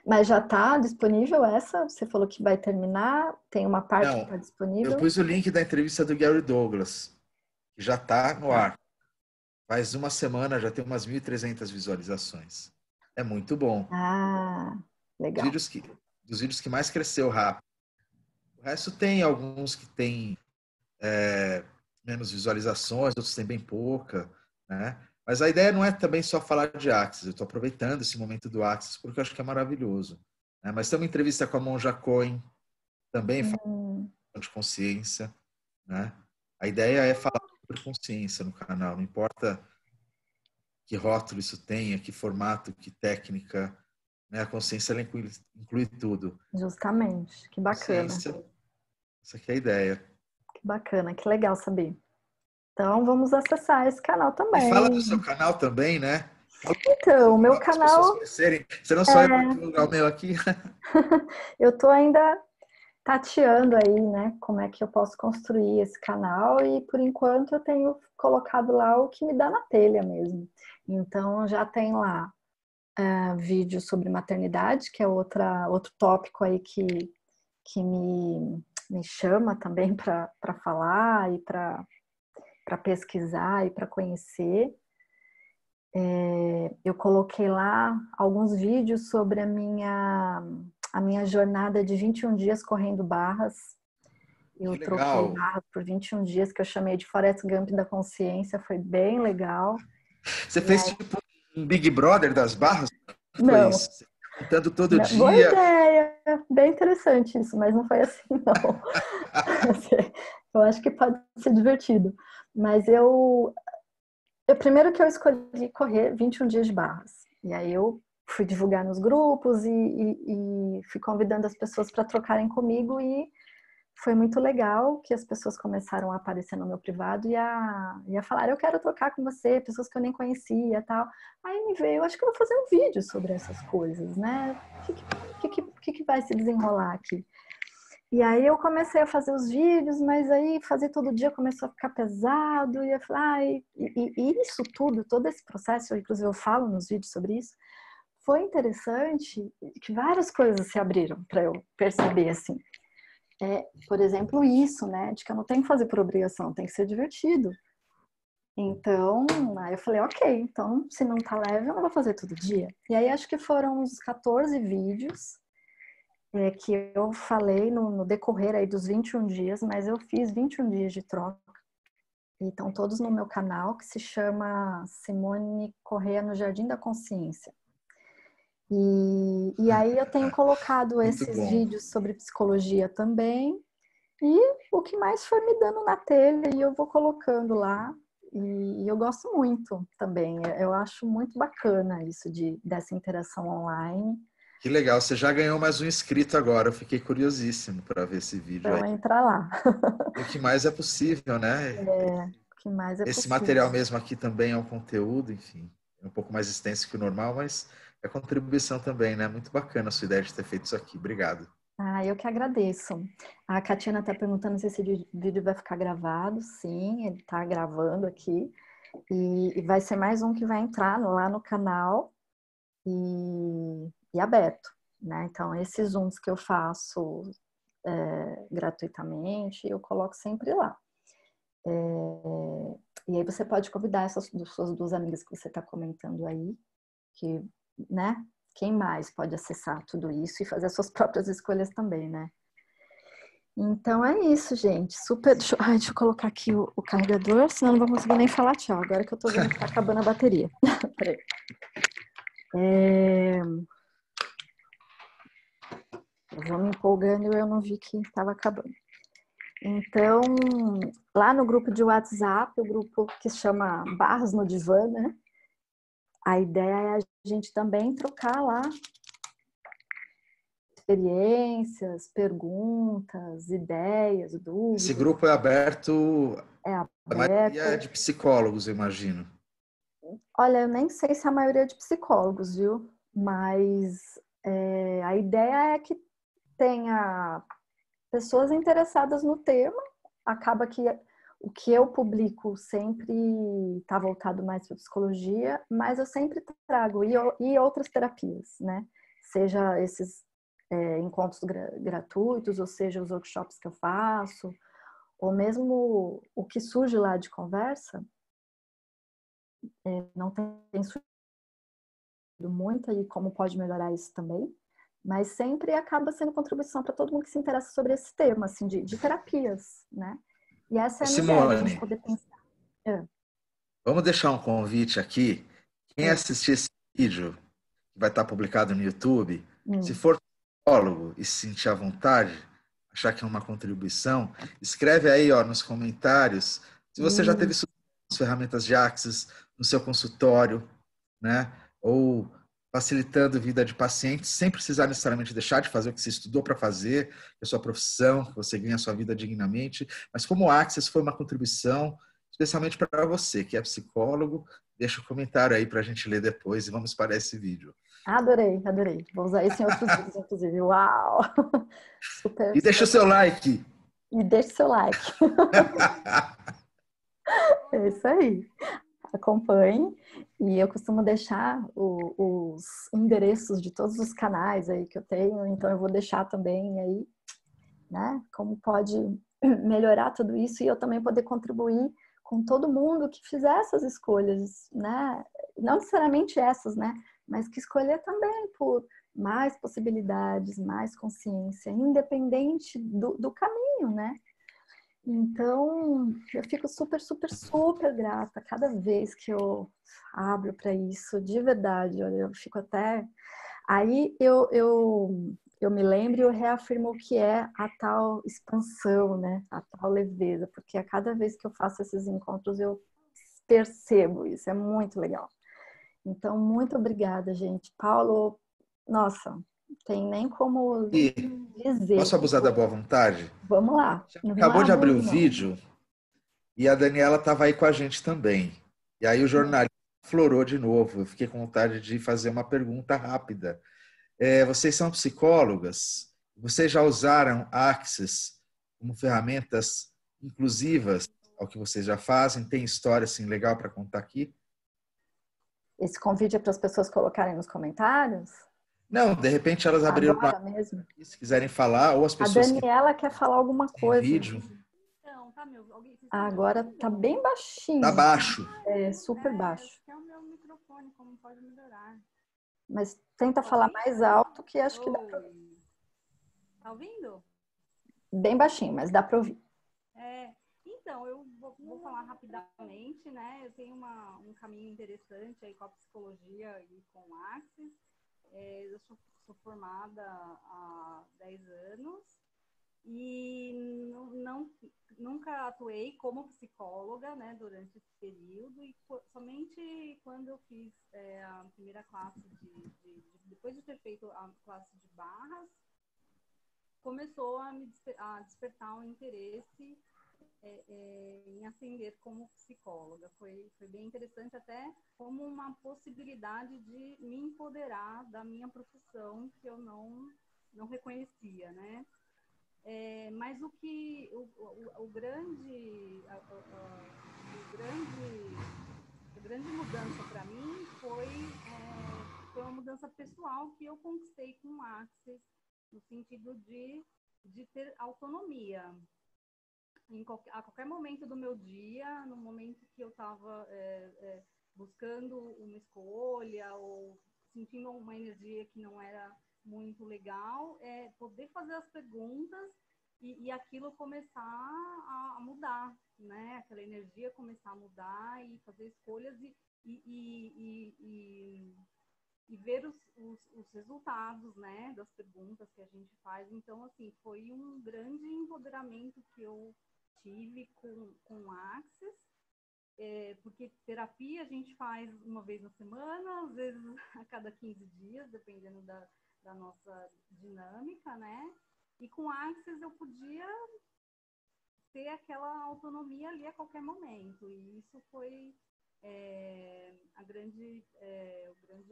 Mas já está disponível essa? Você falou que vai terminar? Tem uma parte que Não, está eu disponível? pus o link da entrevista do Gary Douglas, que já está no Tá. ar. Faz uma semana, já tem umas 1.300 visualizações. É muito bom. Ah, Os legal. vídeos dos vídeos que mais cresceu rápido. O resto tem alguns que tem menos visualizações, outros têm bem pouca, né? Mas a ideia não é também só falar de Axis. Eu estou aproveitando esse momento do Axis porque eu acho que é maravilhoso. Né? Mas tem uma entrevista com a Monja Cohen, também falando Hum, de consciência. Né? A ideia é falar sobre consciência no canal, não importa que rótulo isso tenha, que formato, que técnica. Né? A consciência ela inclui tudo. justamente. Que bacana. Consciência, essa aqui é a ideia. Que bacana. Que legal saber. Então, vamos acessar esse canal E fala do seu também. canal também, né? Fala do Então, seu o meu canal para as pessoas canal, conhecerem. Você não só é para divulgar o meu aqui. eu tô ainda tateando aí, né, como é que eu posso construir esse canal e por enquanto eu tenho colocado lá o que me dá na telha mesmo. Então já tem lá vídeo sobre maternidade, que é outro tópico aí que me chama também para falar e para pesquisar e para conhecer. Eu coloquei lá alguns vídeos sobre a minha jornada de 21 dias correndo barras. Eu Que troquei legal. barras por 21 dias, que eu chamei de Forrest Gump da consciência, foi bem legal. Você E fez aí, tipo um Big Brother das barras? Foi não, isso? Você ia contando todo não, boa dia. ideia, bem interessante isso, mas não foi assim, não. Eu acho que pode ser divertido. Mas primeiro que eu escolhi correr 21 dias de barras. E aí eu fui divulgar nos grupos e fui convidando as pessoas para trocarem comigo e foi muito legal que as pessoas começaram a aparecer no meu privado e a falar, eu quero trocar com você, pessoas que eu nem conhecia e tal. Aí me veio, eu acho que eu vou fazer um vídeo sobre essas coisas, né? O que vai se desenrolar aqui? E aí eu comecei a fazer os vídeos, mas aí fazer todo dia começou a ficar pesado, e eu falei, e isso tudo, todo esse processo, inclusive eu falo nos vídeos sobre isso, foi interessante que várias coisas se abriram para eu perceber, assim. Por exemplo, isso, né, de que eu não tenho que fazer por obrigação, tem que ser divertido. Então, aí eu falei, ok, então se não tá leve, eu não vou fazer todo dia. E aí acho que foram uns 14 vídeos que eu falei no decorrer aí dos 21 dias, mas eu fiz 21 dias de troca. E estão todos no meu canal, que se chama Simone Corrêa no Jardim da Consciência. E aí eu tenho colocado Muito esses bom. vídeos sobre psicologia também. E o que mais foi me dando na telha, e eu vou colocando lá. E eu gosto muito também. Eu acho muito bacana isso dessa interação online. Que legal. Você já ganhou mais um inscrito agora. Eu fiquei curiosíssimo para ver esse vídeo Então, aí. entra lá. E o que mais é possível, né? O que mais é Esse possível. material mesmo aqui também é um conteúdo, enfim, é um pouco mais extenso que o normal, mas é contribuição também, né? Muito bacana a sua ideia de ter feito isso aqui. Obrigado. Eu que agradeço. A Catiana está perguntando se esse vídeo vai ficar gravado. Sim, ele está gravando aqui. E vai ser mais um que vai entrar lá no canal e aberto, né? Então, esses zooms que eu faço gratuitamente, eu coloco sempre lá. E aí você pode convidar essas suas duas amigas que você está comentando aí, que, né? Quem mais pode acessar tudo isso e fazer as suas próprias escolhas também, né? Então é isso, gente. Super. Deixa eu colocar aqui o carregador, senão não vou conseguir nem falar tchau. Agora que eu tô vendo que tá acabando a bateria. Peraí. Eu vou me empolgando e eu não vi que estava acabando. Então, lá no grupo de WhatsApp, o grupo que se chama Barras no Divã, né? A ideia é a gente também trocar lá experiências, perguntas, ideias, Esse dúvidas. grupo é aberto, É a maioria é aberto. de psicólogos, eu imagino. Olha, eu nem sei se a maioria é de psicólogos, viu? Mas a ideia é que tenha pessoas interessadas no tema. Acaba que o que eu publico sempre está voltado mais para psicologia, mas eu sempre trago e outras terapias, né? Seja esses encontros gratuitos, ou seja, os workshops que eu faço, ou mesmo o que surge lá de conversa, não tem surgido muito e como pode melhorar isso também, mas sempre acaba sendo contribuição para todo mundo que se interessa sobre esse tema, assim, de terapias, né? E essa Ô, é a minha ideia, da gente Simone, poder pensar. É, vamos deixar um convite aqui. Quem é, assistir esse vídeo, que vai estar publicado no YouTube, se hum, for psicólogo e se sentir à vontade, achar que é uma contribuição, escreve aí, ó, nos comentários se você já teve hum, sucesso com as ferramentas de Axis no seu consultório, né? Ou facilitando a vida de pacientes, sem precisar necessariamente deixar de fazer o que você estudou para fazer, que é a sua profissão, que você ganha a sua vida dignamente, mas como o Axis foi uma contribuição, especialmente para você, que é psicólogo, deixa o comentário aí para a gente ler depois e vamos para esse vídeo. Adorei, adorei. Vou usar isso em outros vídeos, inclusive. Uau! Super, E deixa o super. seu like. E deixe seu like. É isso aí. Acompanhe. E eu costumo deixar os endereços de todos os canais aí que eu tenho, então eu vou deixar também aí, né? Como pode melhorar tudo isso e eu também poder contribuir com todo mundo que fizer essas escolhas, né? Não necessariamente essas, né? Mas que escolher também por mais possibilidades, mais consciência, independente do caminho, né? Então, eu fico super, super, super grata cada vez que eu abro para isso, de verdade. Olha, eu fico até. Aí eu me lembro e eu reafirmo o que é a tal expansão, né? A tal leveza, porque a cada vez que eu faço esses encontros eu percebo isso, é muito legal. Então, muito obrigada, gente. Paulo, nossa, não tem nem como E dizer. posso abusar da boa vontade? Vamos lá, não é Acabou de abrir o abuso, não. vídeo e a Daniela estava aí com a gente também. E aí o jornalista florou de novo. Eu fiquei com vontade de fazer uma pergunta rápida. Vocês são psicólogas? Vocês já usaram Access como ferramentas inclusivas ao que vocês já fazem? Tem história assim legal para contar aqui? Esse convite é para as pessoas colocarem nos comentários? Não, de repente elas abriram uma Agora mesmo? se quiserem falar, ou as A pessoas que Daniela quer falar alguma têm coisa. vídeo. Então, tá meu, alguém, vocês estão me Agora ouvindo? tá bem Tá baixinho. baixo. É super baixo. Acho que é o meu microfone, como pode melhorar. Mas tenta Tá falar ouvindo? mais alto que acho que dá pra... Oi. Tá ouvindo? Bem baixinho, mas dá para ouvir. Então, eu vou falar rapidamente, né? Eu tenho um caminho interessante aí com a psicologia e com o Axis. Eu sou formada há 10 anos e nunca atuei como psicóloga, né, durante esse período e somente quando eu fiz a primeira classe depois de ter feito a classe de barras, começou a despertar um interesse em atender como psicóloga. Foi bem interessante, até como uma possibilidade de me empoderar da minha profissão, que eu não reconhecia, né? Mas a grande mudança para mim foi uma mudança pessoal que eu conquistei com o Axis, no sentido de ter autonomia. A qualquer momento do meu dia, no momento que eu estava buscando uma escolha ou sentindo uma energia que não era muito legal, poder fazer as perguntas e aquilo começar a mudar, né? Aquela energia começar a mudar e fazer escolhas e ver os resultados, né, das perguntas que a gente faz. Então, assim, foi um grande empoderamento que eu tive com o Axis, porque terapia a gente faz uma vez na semana, às vezes a cada 15 dias, dependendo da nossa dinâmica, né? E com o Axis eu podia ter aquela autonomia ali a qualquer momento. E isso foi o grande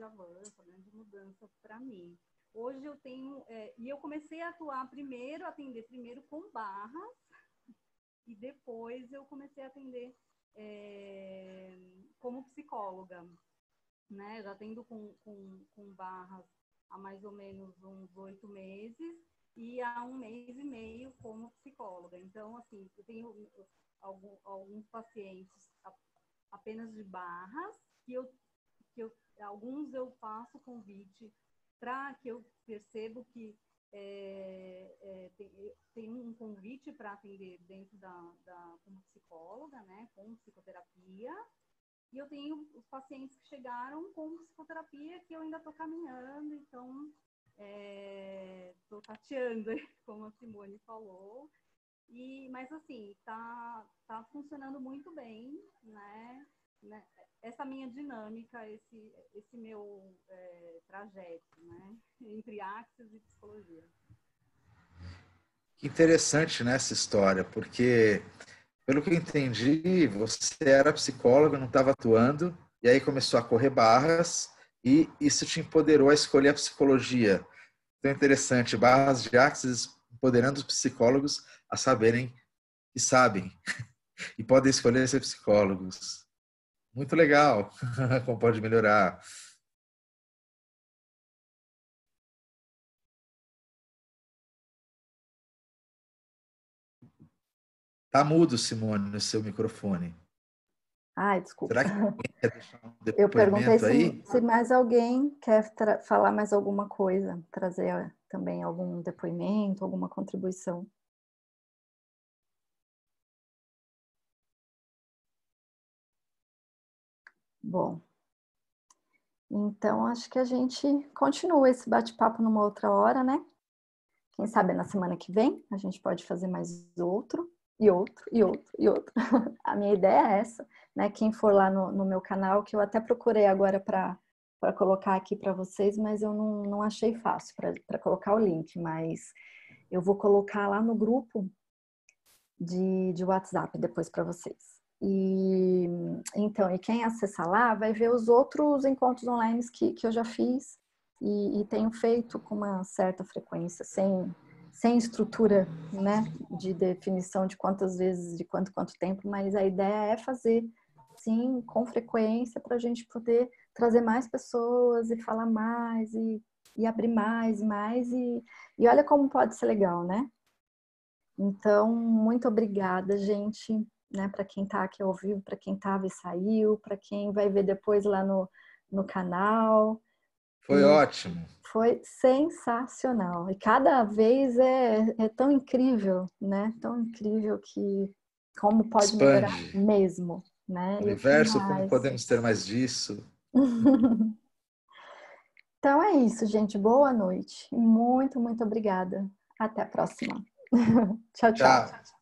avanço, a grande mudança para mim. Hoje eu tenho... e eu comecei a atender primeiro com barras, e depois eu comecei a atender como psicóloga, né? Já atendo com barras há mais ou menos uns 8 meses e há 1 mês e meio como psicóloga. Então, assim, eu tenho alguns pacientes apenas de barras, alguns eu faço convite para que eu percebo que tem um convite para atender dentro como psicóloga, né, com psicoterapia, e eu tenho os pacientes que chegaram com psicoterapia que eu ainda estou caminhando, então estou tateando, como a Simone falou, mas assim, tá funcionando muito bem, né? Essa minha dinâmica, esse meu trajeto, né? Entre Axis e psicologia. Que interessante, né, essa história, porque, pelo que eu entendi, você era psicóloga, não estava atuando, e aí começou a correr barras, e isso te empoderou a escolher a psicologia. Então é interessante, barras de Axis empoderando os psicólogos a saberem que sabem e podem escolher ser psicólogos. Muito legal, como pode melhorar. Tá mudo, Simone, no seu microfone. Ai, desculpa. Será que alguém quer deixar um Eu perguntei depoimento aí? se mais alguém quer falar mais alguma coisa, trazer também algum depoimento, alguma contribuição. Bom, então acho que a gente continua esse bate-papo numa outra hora, né? Quem sabe na semana que vem a gente pode fazer mais outro, e outro, e outro, e outro. A minha ideia é essa, né? Quem for lá no meu canal, que eu até procurei agora para colocar aqui para vocês, mas eu não achei fácil para colocar o link, mas eu vou colocar lá no grupo de WhatsApp depois para vocês. E então, e quem acessar lá vai ver os outros encontros online que eu já fiz e tenho feito com uma certa frequência, sem estrutura, né, de definição de quantas vezes, de quanto tempo, mas a ideia é fazer, sim, com frequência para a gente poder trazer mais pessoas e falar mais e abrir mais e olha como pode ser legal, né? Então, muito obrigada, gente, né, para quem está aqui ao vivo, para quem estava e saiu, para quem vai ver depois lá no canal. Foi E ótimo. foi sensacional. E cada vez é tão incrível, né? Tão incrível que como pode melhorar Expande. mesmo, né? E o que Universo, como mais? podemos ter mais disso? Então é isso, gente. Boa noite. Muito, muito obrigada. Até a próxima. Tchau, tchau. Tchau.